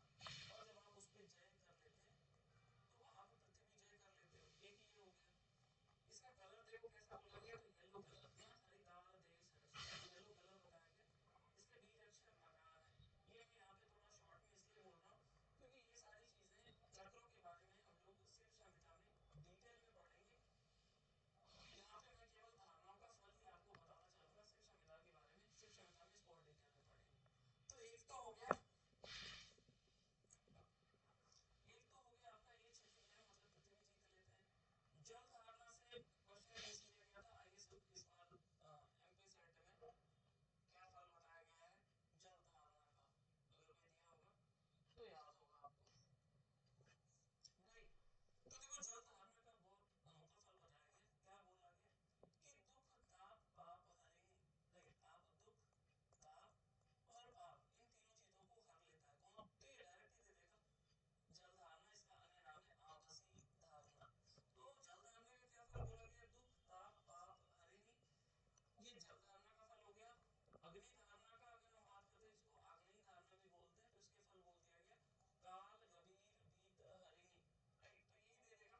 और जब आप उस पे जय कर लेते हैं तो आप पृथ्वी जय कर लेते हो। एक ये हो गया। इसका कलर देखो कैसा बोला गया, तो येलो कलर ना, हरिताल देश येलो कलर बताया गया। इसके बीज अक्षर नकार है। ये मैं यहाँ पे थोड़ा शॉर्ट में इसलिए बोल रहा हूँ क्योंकि ये सारी चीजें चक्रों के बारे में हम लोग शिव संहिता में डिटेल में पढ़ेंगे। यहाँ पे मैं केवल धारणाओं का फल ही आपको बताना चाहूंगा। शिव संहिता के बारे में शिव संहिता में इसको और डिटेल में पढ़ेंगे। तो एक तो हो गया, आपका ये क्षितिज मतलब पृथ्वी जीत लेते हैं। जल धारणा से क्वेश्चन पूछ लिया गया था, आइए इस बार एमपी सेट में क्या फल बताया गया है जल धारणा का, अगर कोई दिया होगा तो याद होगा आपको। राइट, तो देखो जल धारणा का बहुत अनोखा फल बताया गया। क्या बोला गया कि दुख ताप पाप हरिणी। राइट, आप दुख, ताप और पाप, इन तीनों चीजों को हर लेता है। कौन? तो ये डायरेक्ट ही दे देगा जल धारणा। इसका अन्य नाम है आपसी धारणा। तो जल धारणा का क्या फल बोला गया? दुख ताप पाप हरिणी, ये जल धारणा का फल हो गया। अग्नि धारणा का अगर हम बात करते हैं, इसको आग्नेय धारणा भी बोलते हैं, तो इसके फल बोल दिया गया काल गंभीर भीत हरिणी। राइट, तो यही दे देगा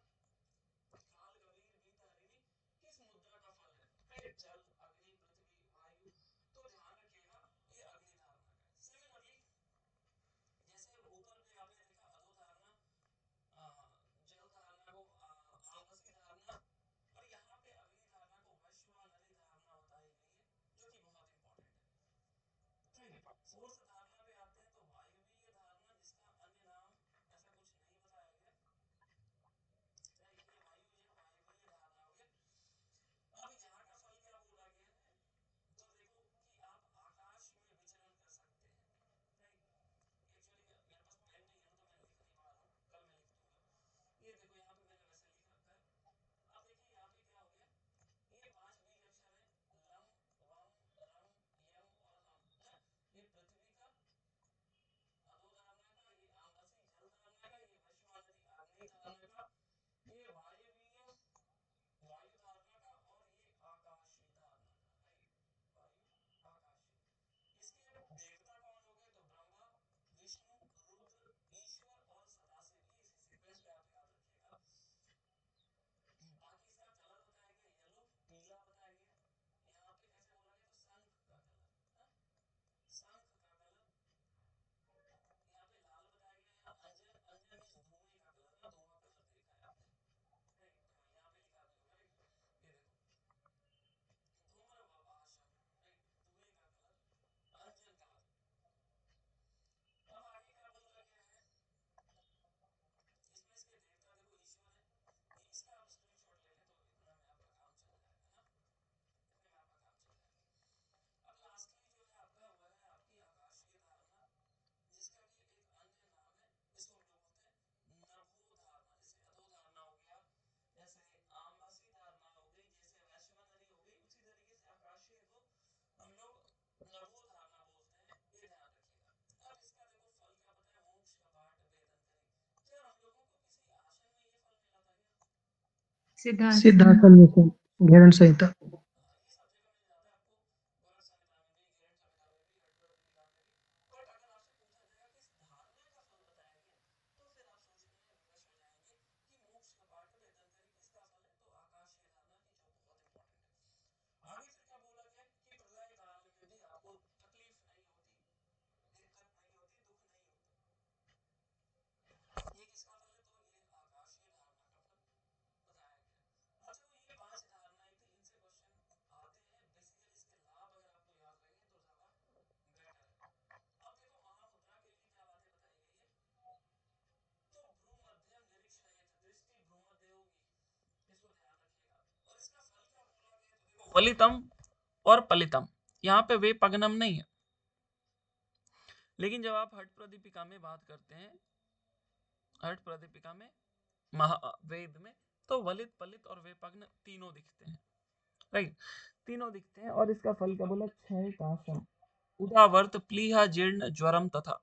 काल गंभीर भीत हरिणी किस मुद्रा का फल है? राइट, जल, अग्नि, पृथ्वी, वायु। तो ध्यान रखिएगा ये अग्नि धारणा का है। सिमिलरली जैसे ऊपर पे आपने देखा अधोधारणा, जल धारणा को आपसी धारणा, और यहाँ पे अग्नि धारणा को वैश्वानरी धारणा बताई गई है, जो कि बहुत इंपॉर्टेंट है। फोर्थ धारणा पे आते हैं, तो वायवीय धारणा, जिसका अन्य नाम ऐसा कुछ नहीं बताया गया। ये वायवीय धारणा हो गया। अब यहाँ का फल क्या बोला गया है, तो देखो कि आप आकाश में विचरण कर सकते हैं। राइट, एक्चुअली मेरे पास पेन नहीं है तो मैं लिख सिद्धांत सिद्धार्थ घेरण संहिता। वलितम और पलितम, यहाँ पे वे पगनम नहीं है, लेकिन जब आप हठ प्रदीपिका में बात करते हैं, हठ प्रदीपिका में वेद में, तो वलित पलित और वेपग्न तीनों दिखते हैं, राइट, तीनों दिखते हैं। और इसका फल क्या बोला, क्षय काशम उदावर्त प्लीहा जीर्ण ज्वरम तथा,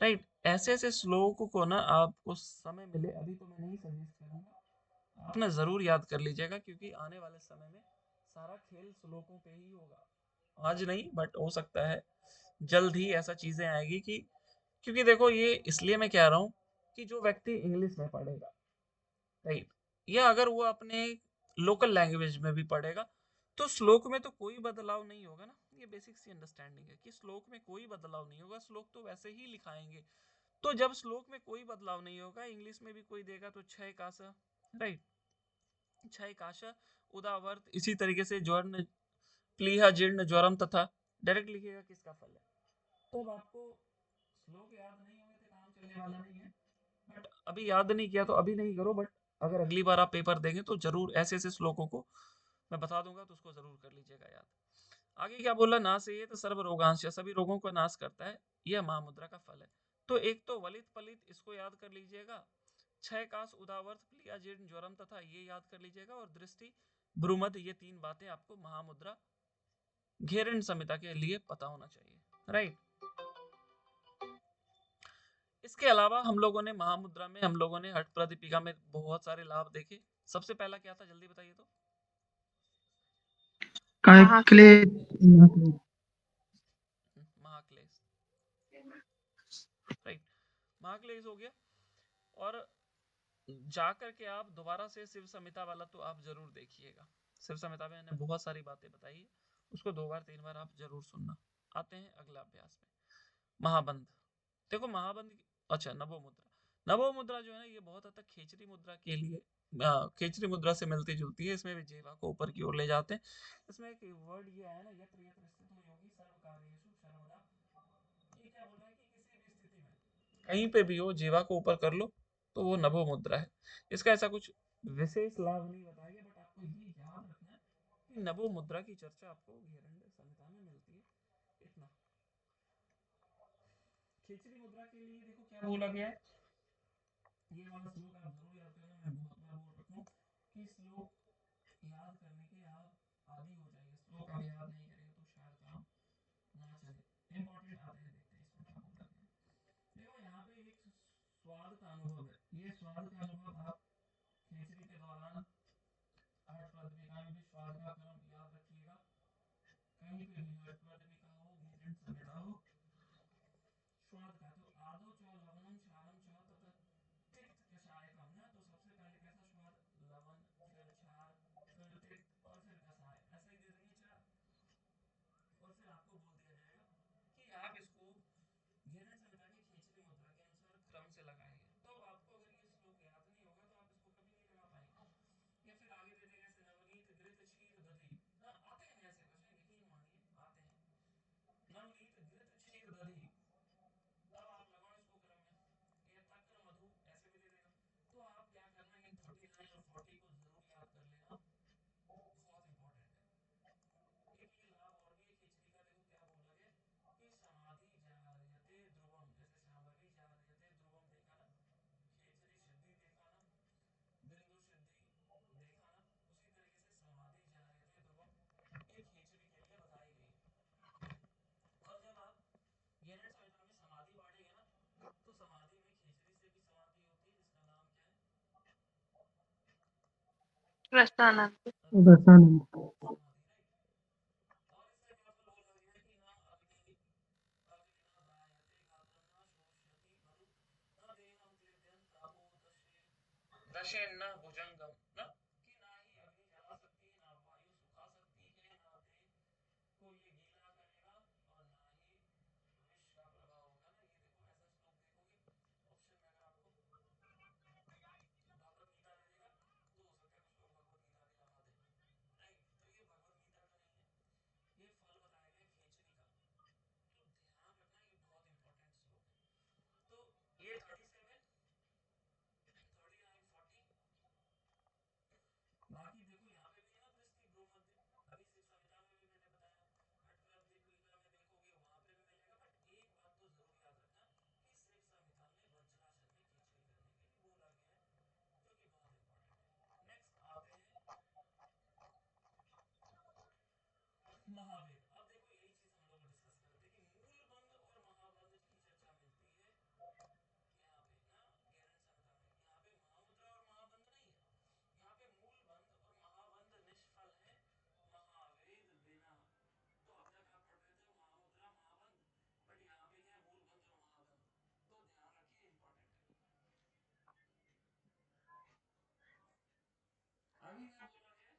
राइट। ऐसे ऐसे श्लोक को ना आपको समय मिले, अभी तो मैं नहीं सजेस्ट करूंगा, आपने जरूर याद कर लीजिएगा, क्योंकि आने वाले समय में सारा खेल श्लोकों पे ही होगा। आज नहीं, बट हो सकता है जल्द ही ऐसा चीजें आएगी कि, क्योंकि देखो ये इसलिए मैं कह रहा हूँ कि जो व्यक्ति इंग्लिश में पढ़ेगा, राइट, या अगर वो अपने लोकल लैंग्वेज में भी पढ़ेगा, तो श्लोक में तो कोई बदलाव नहीं होगा ना। ये बेसिक सी अंडरस्टैंडिंग है कि श्लोक में कोई बदलाव नहीं होगा, श्लोक तो वैसे ही लिखाएंगे। तो जब श्लोक में कोई बदलाव नहीं होगा, इंग्लिश में भी कोई देगा तो क्षय काश, राइट, क्षय काश उदावर्त, इसी तरीके से ज्वर्ण प्लीहा जीर्ण ज्वरम तथा, डायरेक्ट लिखिएगा किसका फल है। तो अब आपको श्लोक याद नहीं होंगे तो काम चलने वाला नहीं है, बट अभी याद नहीं किया तो अभी नहीं करो, बट अगर अगली बार आप पेपर देंगे तो जरूर ऐसे ऐसे श्लोकों को मैं बता दूंगा, तो उसको जरूर कर लीजिएगा याद। आगे क्या बोला, नाश ये तो सर्व रोगांश, सभी रोगों को नाश करता है, यह महामुद्रा का फल है। तो एक तो वलित पलित, इसको याद कर लीजिएगा, क्षय काश उदावर्त प्लिया जीर्ण ज्वरम तथा, ये याद कर लीजिएगा, और दृष्टि भ्रूमध, ये तीन बातें आपको महामुद्रा घेरण संहिता के लिए पता होना चाहिए, राइट। इसके अलावा हम लोगों ने महामुद्रा में, हम लोगों ने हठ प्रदीपिका में बहुत सारे लाभ देखे। सबसे पहला क्या था, जल्दी बताइए तो। कायक्लेश, महाक्लेश, राइट, महाक्लेश हो गया। और जाकर के आप दोबारा से शिव संहिता वाला तो आप जरूर देखिएगा। शिव संहिता में मैंने बहुत सारी बातें बताई है, उसको 2 बार 3 बार आप जरूर सुनना। आते हैं अगला अभ्यास में, महाबंध। देखो महाबंध, अच्छा नवो मुद्रा, नवो मुद्रा जो है ना, ये बहुत हद तक खेचरी मुद्रा के लिए, खेचरी मुद्रा से मिलती जुलती है। इसमें भी जीवा को ऊपर की ओर ले जाते हैं। इसमें एक वर्ड ये है ना, यत्र यत्र स्थितो योगी सर्व कार्येषु सर्वदा, ये क्या बोल रहा है कि किसी भी स्थिति में कहीं पे भी हो, जीवा को ऊपर कर लो तो वो नभो मुद्रा है। इसका ऐसा कुछ विशेष लाभ नहीं बताया, बट आपको ये याद रखना है कि नभो मुद्रा की चर्चा आपको घेरंड संहिता में मिलती है, इतना। खिचड़ी मुद्रा के लिए देखो क्या बोला गया है, ये वाला श्लोक आप जरूर याद करना, मैं बहुत बार बोल रखा हूँ कि श्लोक याद करने के आप आदी हो जाएंगे। श्लोक आप याद नहीं करेंगे तो शायद काम ना चले। इंपॉर्टेंट आते हैं, देखते हैं इसमें क्या बोला गया है। देखो यहाँ पे एक स्वाद का अनुभव है, ये स्वाद का अनुभव आप खिचड़ी के दौरान हठ प्रदीपिका में भी स्वाद का क्रम याद रखिएगा। कहीं पे भी हठ प्रदीपिका हो, घेरंड संहिता हो, स्वाद का तो आदो च लवणम क्षारम च तथा तिक्त कषायकम ना, तो सबसे पहले कैसा स्वाद, लवण, फिर क्षार, फिर तिक्त और फिर कषाय, ऐसे ही दे देंगे चार। और फिर आपको बोल दिया जाएगा कि आप इसको घेरंड संहिता की खिचड़ी मुद्रा के अनुसार क्रम से लगाएंगे। तो आपको अगर ये श्लोक याद नहीं होगा तो आप इसको कभी नहीं लगा पाएंगे। या फिर आगे दे देंगे ऐसे, नवनीत घृत क्षीर दधि, हाँ आते हैं ऐसे क्वेश्चन, यकीन मानिए आते हैं। रसानंद। रसानंद। दशेन्न भुजंगम न कि नाही अग्नि जला सकती ना वायु सुखा सकती है ना दे को ये गीला करेगा और ना ही विष का प्रभाव होगा ना। ये देखो ऐसा श्लोक देखोगे ऑप्शन में अगर आपको भगवत गीता दे देगा तो हो सकता है कुछ लोग भगवत गीता भी लगा दे, राइट। तो ये भगवत गीता का नहीं है, ये फल बताया गया खेचरी का। तो ध्यान रखना ये बहुत इंपॉर्टेंट श्लोक है। तो ये 37, 39, 40। बाकी देखो यहाँ पे भी है ना पृथ्वी ब्रह्मत्य, अभी शिव संहिता में भी मैंने बताया, अठराध्याय लीला में देखोगे वहां पे भी मिलेगा। बट एक बात तो जरूर याद रखना कि शिव संहिता में वज्रासन में खेचरी करने के लिए बोला गया है, जो कि बहुत इंपॉर्टेंट है। नेक्स्ट आते हैं महावेद। अब देखो यही चीज हम लोग डिस्कस करते हैं कि मूल बंध और महाबंध की चर्चा मिलती है यहाँ पे ना गैरन संहिता में। यहाँ पे महामुद्रा और महाबंध नहीं है, यहाँ पे मूल बंध और महाबंध निष्फल है महावेद बिना। तो अब तक आप पढ़ रहे थे महामुद्रा महाबंध, बट यहाँ पे क्या है मूल बंध और महाबंध। तो ध्यान रखिए इंपॉर्टेंट है। अभी क्या बोला गया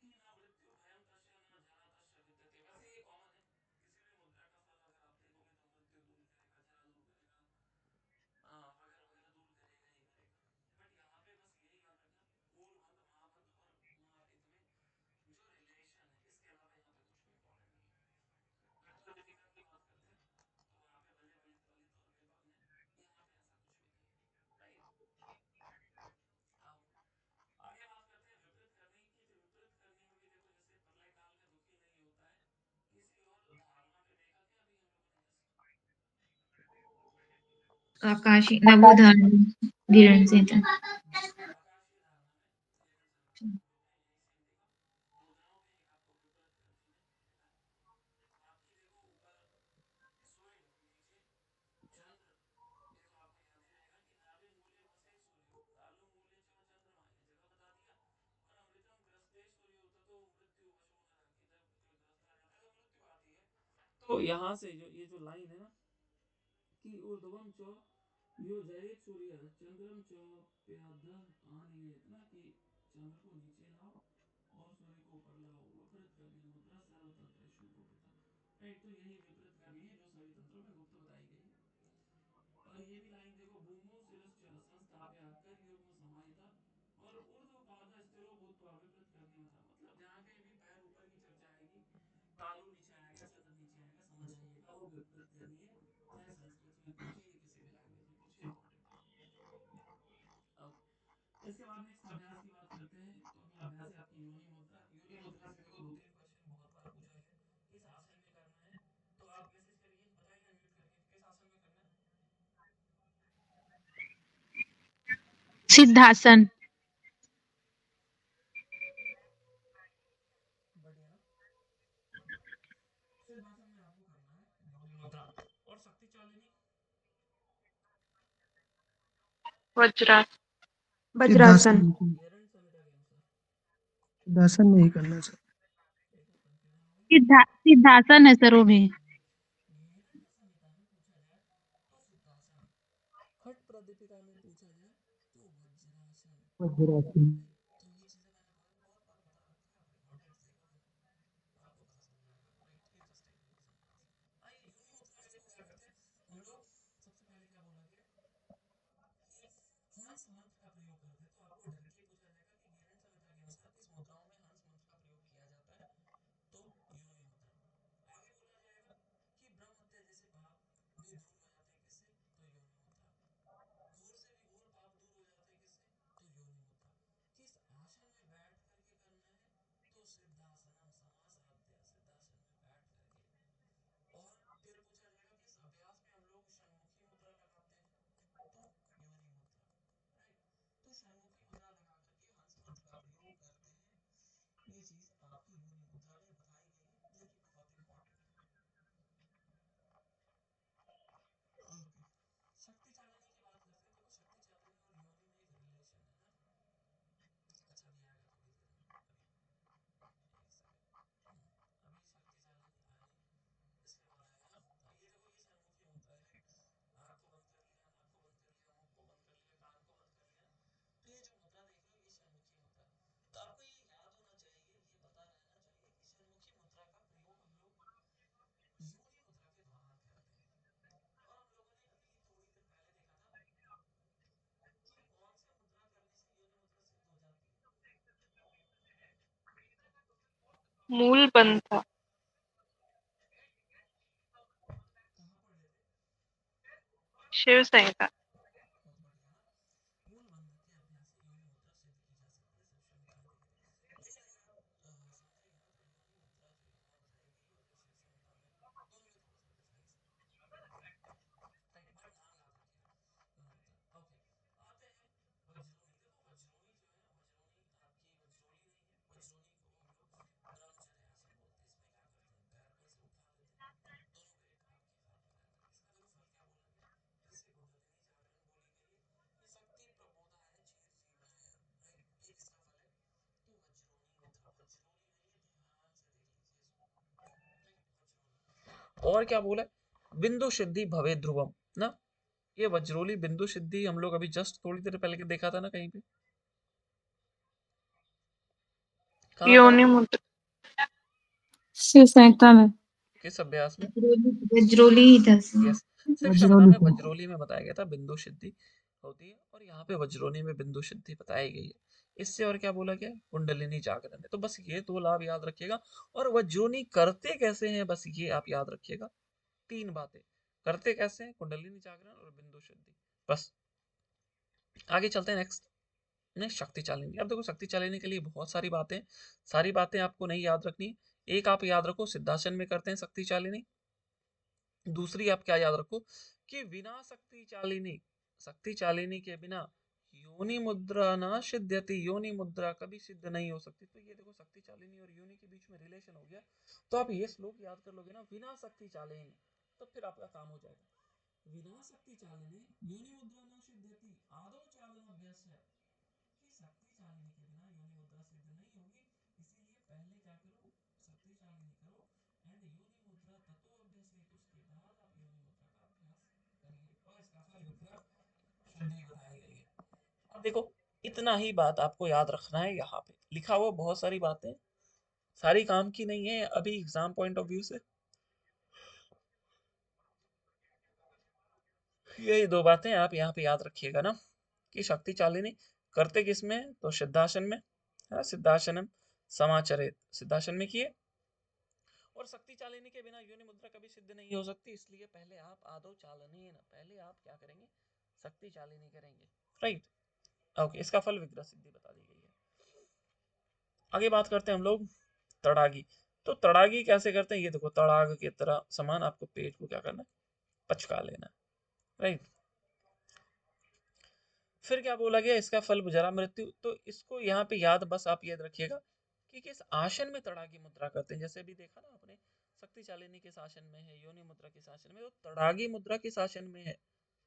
कि ना मृत्यु भयं तस्य ना जरा तस्य विद्यते। वैसे ये कॉमन है, किसी भी मुद्रा का फल अगर आप देखोगे तो मृत्यु दूर करेगा, जरा दूर करेगा, वगैरह वगैरह दूर करेगा ही करेगा। बट यहाँ पे बस यही याद रखना मूल बंध महाबंध और महाहित में जो रिलेशन है, इसके अलावा यहाँ पे कुछ भी इंपॉर्टेंट नहीं है। विप्लविका की बात करते हैं तो वहाँ पे बले बलित बलित और विभव ने, यहाँ पे ऐसा कुछ भी नहीं है, राइट। आओ आगे बात करते हैं विपरीत करने की। तो विपरीत करने में भी देखो जैसे प्रलय काल में दुखी नहीं होता है, किसी और धारणा में देखा क्या अभी हम लोगों ने जस्ट आकाशी नवोधान गिरण से था। आकाशीय धारणा में गिरण संहिता में हम लोग ने यही सेम देखा। दो जगहों पे एक आपको विपरीत करने में देखा है। बाकी देखो ऊपर सूर्य नीचे चंद्र, ये तो आपको याद ही रहेगा कि नाभि मूल्य वसे सूर्यो कालो मूल्य च चंद्रमा, ये जगह बता दिया। और अमृतम ग्रस्ते सूर्यो तो मृत्यु वशो नरः, कि जब कोई ग्रस्त आ जाता है तो मृत्यु आती है। तो यहाँ से जो ये जो लाइन है ना कि ऊर्ध्वम च यो जयेत सूर्य चंद्रम च प्याध आनयेत, ना कि चंद्र को नीचे लाओ और सूर्य को ऊपर लाओ। विपरीत करनी मुद्रा सर्वतंत्रेषु प्रोक्ता, राइट। तो यही विपरीत करनी है जो सभी तंत्रों में गुप्त बताई गई है। और ये भी लाइन देखो भूमो शिरश्च संस्थाप्य कर युग्म समाहिता और ऊर्ध्वपाद स्थिरो भूत्वा विपरीत करनी मथा। मतलब जहाँ कहीं भी पैर ऊपर की चर्चा आएगी, तालु नीचे आएगा, चंद्र नीचे आएगा, समझ जाइएगा वो विपरीत करनी है, चाहे संस्कृत में पूछे या किसी भी लैंग्वेज में पूछे, इंपॉर्टेंट है। अब इसके बाद नेक्स्ट अभ्यास की बात करते हैं। तो अगला अभ्यास है आपकी योनि मुद्रा। योनि मुद्रा से देखो दो तीन क्वेश्चन बहुत बार पूछा गया, किस आसन में करना है। तो आप मैसेज करिए, बताइए अनम्यूट करके किस आसन में करना है। सिद्धासन। बढ़िया ना, सिद्धासन में आपको करना है योनि मुद्रा। और शक्ति चालिनी वज्रासन। सिद्धासन। वज्रासन। गैरन संहिता के अनुसार सिद्धासन में ही करना सर। देखो कंफ्यूजन हो गई। सिद्धासन है सर वो भी। गैरन संहिता में पूछा जाए तो सिद्धासन, खट प्रदीपिका में पूछा जाए तो वज्रासन, वज्रासन। राइट। तो ये चीजें मैंने बहुत बहुत बार बता रखा है, आप रिकॉर्डेड देखोगे ना तो आपको पता चल जाएगा, राइट। ये जस्ट एक रिवीजन था। आइए योनि मुद्रा में देखो क्या करते हैं हम लोग। सबसे पहले क्या बोला गया कि हंस मंत्र का प्रयोग करते हैं। तो आपको डायरेक्टली पूछा जाएगा कि गैरन संहिता के अनुसार किस मुद्राओं में हंस मंत्र का प्रयोग किया जाता है, तो योनि मुद्रा। आगे बोला जाएगा कि ब्रह्म हत्या जैसे पाप भी दूर हो जाते हैं किससे, तो योनि मुद्रा। घोर से भी घोर पाप दूर हो जाते हैं किससे, तो योनि मुद्रा। कि मूल पंथा। शिव संहिता। और क्या बोला, बिंदु सिद्धि भवे ध्रुवम ना, ये वज्रोली बिंदु सिद्धि हम लोग अभी जस्ट थोड़ी देर पहले देखा था ना कहीं पे, कहाँ था, योनि मुद्रा। शिव संहिता में किस अभ्यास में, वज्रोली ही था इसमें। यस, शिक्षा वज्रोली में को वज्रोली में बताया गया था बिंदु सिद्धि होती है, और यहाँ पे वज्रोली में बिंदु सिद्धि बताई गई है। इससे और क्या बोला गया, कुंडलिनी जागरण है। तो बस ये दो लाभ याद रखिएगा। और वज्रोली करते कैसे हैं, बस ये आप याद रखिएगा, तीन बातें करते कैसे हैं, कुंडलिनी जागरण और बिंदु सिद्धि। बस आगे चलते हैं नेक्स्ट। नेक्स्ट शक्ति चालिनी। अब देखो शक्ति चालिनी के लिए बहुत सारी बातें आपको नहीं याद रखनी। एक आप याद रखो, सिद्धासन में करते हैं शक्ति चालिनी। दूसरी आप क्या याद रखो कि बिना शक्ति चालिनी के बिना योनि मुद्रा न सिद्ध्यति, योनि मुद्रा कभी सिद्ध नहीं हो सकती। तो ये देखो शक्ति चालिनी और योनि के बीच में रिलेशन हो गया। तो आप ये श्लोक याद कर लोगे ना, बिना शक्ति चालिनी, तो फिर आपका काम हो जाएगा। बिना शक्ति चालिनी योनि मुद्रा न सिद्ध्यति आदौ चालन अभ्यास है, कि शक्ति चालिनी के बिना योनि मुद्रा सिद्ध नहीं होगी। इसीलिए पहले क्या करो, शक्ति चालिनी करो एंड योनि मुद्रा ततो अभ्यास है, उसके बाद आप योनि मुद्रा का अभ्यास करिए, और इसका फल विग्रह शुद्धि बताई गई है। अब देखो इतना ही बात आपको याद रखना है। यहाँ पे लिखा हुआ बहुत सारी बातें, सारी काम की नहीं है अभी एग्जाम पॉइंट ऑफ व्यू से। यही दो बातें आप यहाँ पे याद रखिएगा ना, कि शक्ति चालिनी करते किसमें, तो सिद्धासन में, सिद्धासनम समाचरित, सिद्धासन में किए। और शक्ति चालिनी के बिना योनि मुद्रा कभी सिद्ध नहीं हो सकती, इसलिए पहले आप आदो चालनी, पहले आप क्या करेंगे, शक्ति चालिनी करेंगे, राइट। ओके, इसका फल विग्रह सिद्धि बता दी गई है। आगे बात करते हैं हम लोग तड़ागी। तो तड़ागी कैसे करते हैं, ये देखो तड़ाग की तरह समान आपको पेट को क्या करना है, पचका लेना है, राइट। फिर क्या बोला गया, इसका फल जरा मृत्यु। तो इसको यहाँ पे याद, बस आप याद रखिएगा कि किस आसन में तड़ागी मुद्रा करते हैं। जैसे अभी देखा ना आपने, शक्ति चालिनी के शासन में है, योनि मुद्रा के शासन में, तो तड़ागी मुद्रा के शासन में है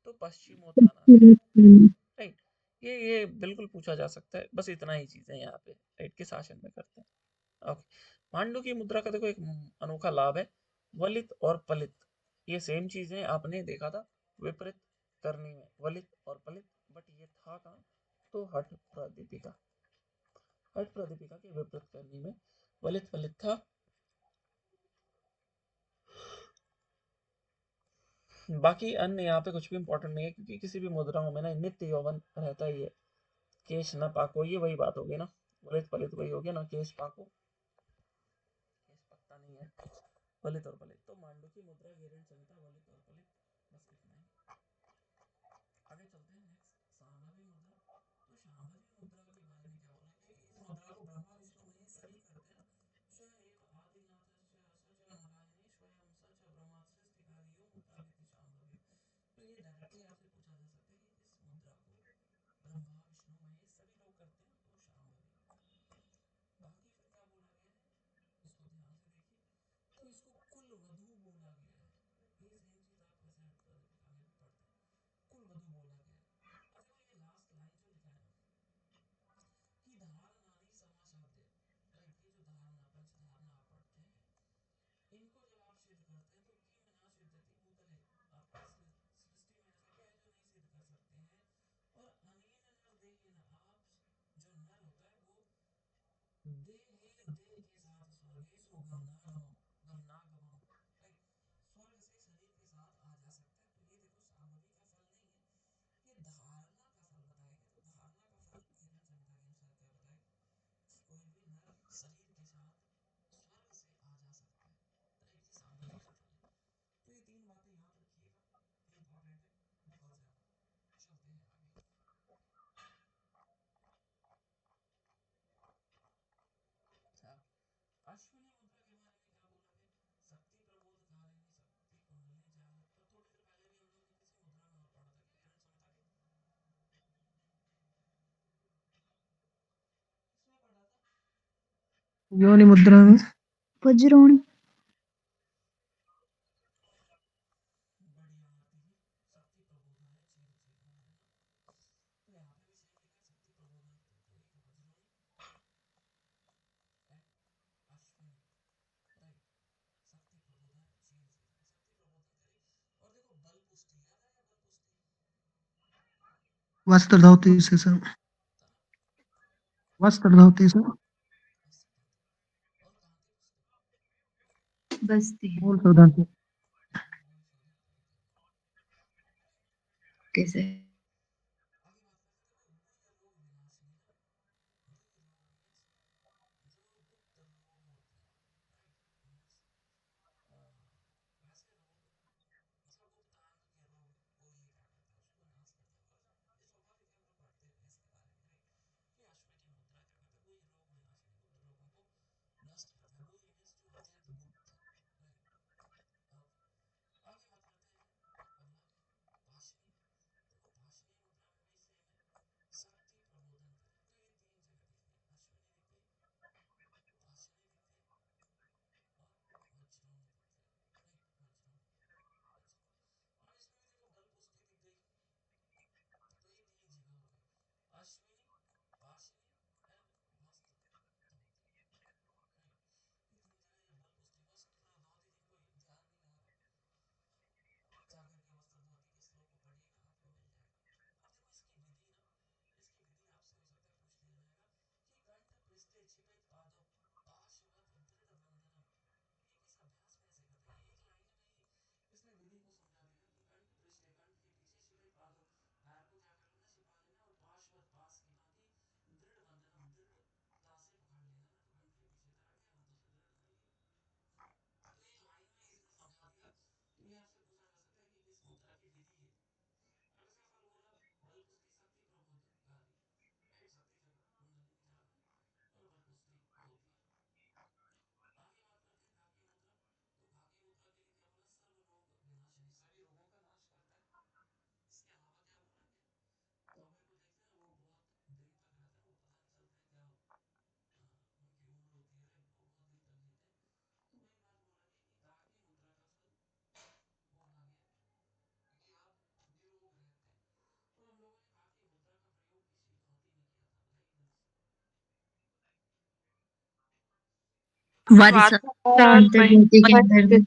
तो पश्चिमोत्तानासन, राइट। ये बिल्कुल पूछा जा सकता है, बस इतना ही चीज है यहाँ पे, राइट, किस शासन में करते हैं। ओके, पांडु की मुद्रा का देखो एक अनोखा लाभ है, वलित और पलित, ये सेम चीज है, आपने देखा था विपरीत करनी में, वलित और पलित, बट ये था कहाँ, तो हठ प्रदीपिका, हठ प्रदीपिका के विपरीत करनी में वलित पलित था। बाकी अन्य यहाँ पे कुछ भी इंपॉर्टेंट नहीं है, क्योंकि किसी भी मुद्राओं में ना नित्य यौवन रहता ही है। केश न पाको, ये वही बात होगी ना, वलित पलित वही हो गया ना, केश पाको, केश पकता नहीं है, वलित और पलित। तो मांडू की मुद्रा घेरण संहिता वलित और पलित, बस इतना ही। आगे चलते हैं नेक्स्ट, शांभवी मुद्रा। तो शांभवी मुद्रा के बारे में क्या बोला गया, कि इस मुद्रा को ब्रह्मा विष्णु महेश सभी करते हैं। स्वयं एक आदिनाथ सच नारायणी स्वयं सच ब्रह्मा सृष्टिकारियो मुद्रा विधि शांभवी। तो ये डायरेक्टली आपसे पूछा जा सकता है कि इस मुद्रा को ब्रह्मा विष्णु महेश सभी लोग करते हैं, तो शांभवी। बाकी फिर क्या बोला गया है, इसको ध्यान से देखिए। तो इसको कुल वधु बोला गया है, ये सेम चीज आप वैसे प्रतिपदिका में भी पढ़ते हैं, कुल वधु बोला गया है। अब देखो ये लास्ट लाइन जो लिखा है ना, कि धारणानि समासाध्य, राइट, ये जो धारणा पंच धारणा आप पढ़ते हैं, इनको जब आप सिद्ध करते हैं तो किम न सिद्धति भूतले, आपकी सृष्टि में ऐसा क्या है जो नहीं सिद्ध कर सकते हैं। और अनेन नरदेहेन, आप जो नर होता है वो देह के साथ स्वर्गेशु गमनागमम, गमनागमम, राइट, स्वर्ग से शरीर के साथ आ जा सकता है। तो ये देखो शांभवी का फल नहीं है, ये धारणा का फल बताएगा। तो धारणा का फल घेरण संहिता के अनुसार क्या बताएगा, कोई भी नर शरीर के साथ योनि मुद्रा में वज्रोणी वस्त्र धोती से सर, वस्त्र धोती से बस्ती मूल शोधन से कैसे वारिसा वात्सार अंतर्जाति के अंतर्गत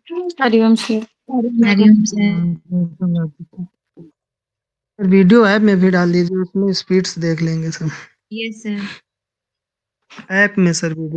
Hariom sir. Hariom sir. Sir video app में भी डाल दीजिए, उसमें स्पीड्स देख लेंगे सब। Yes sir. ऐप में सर वीडियो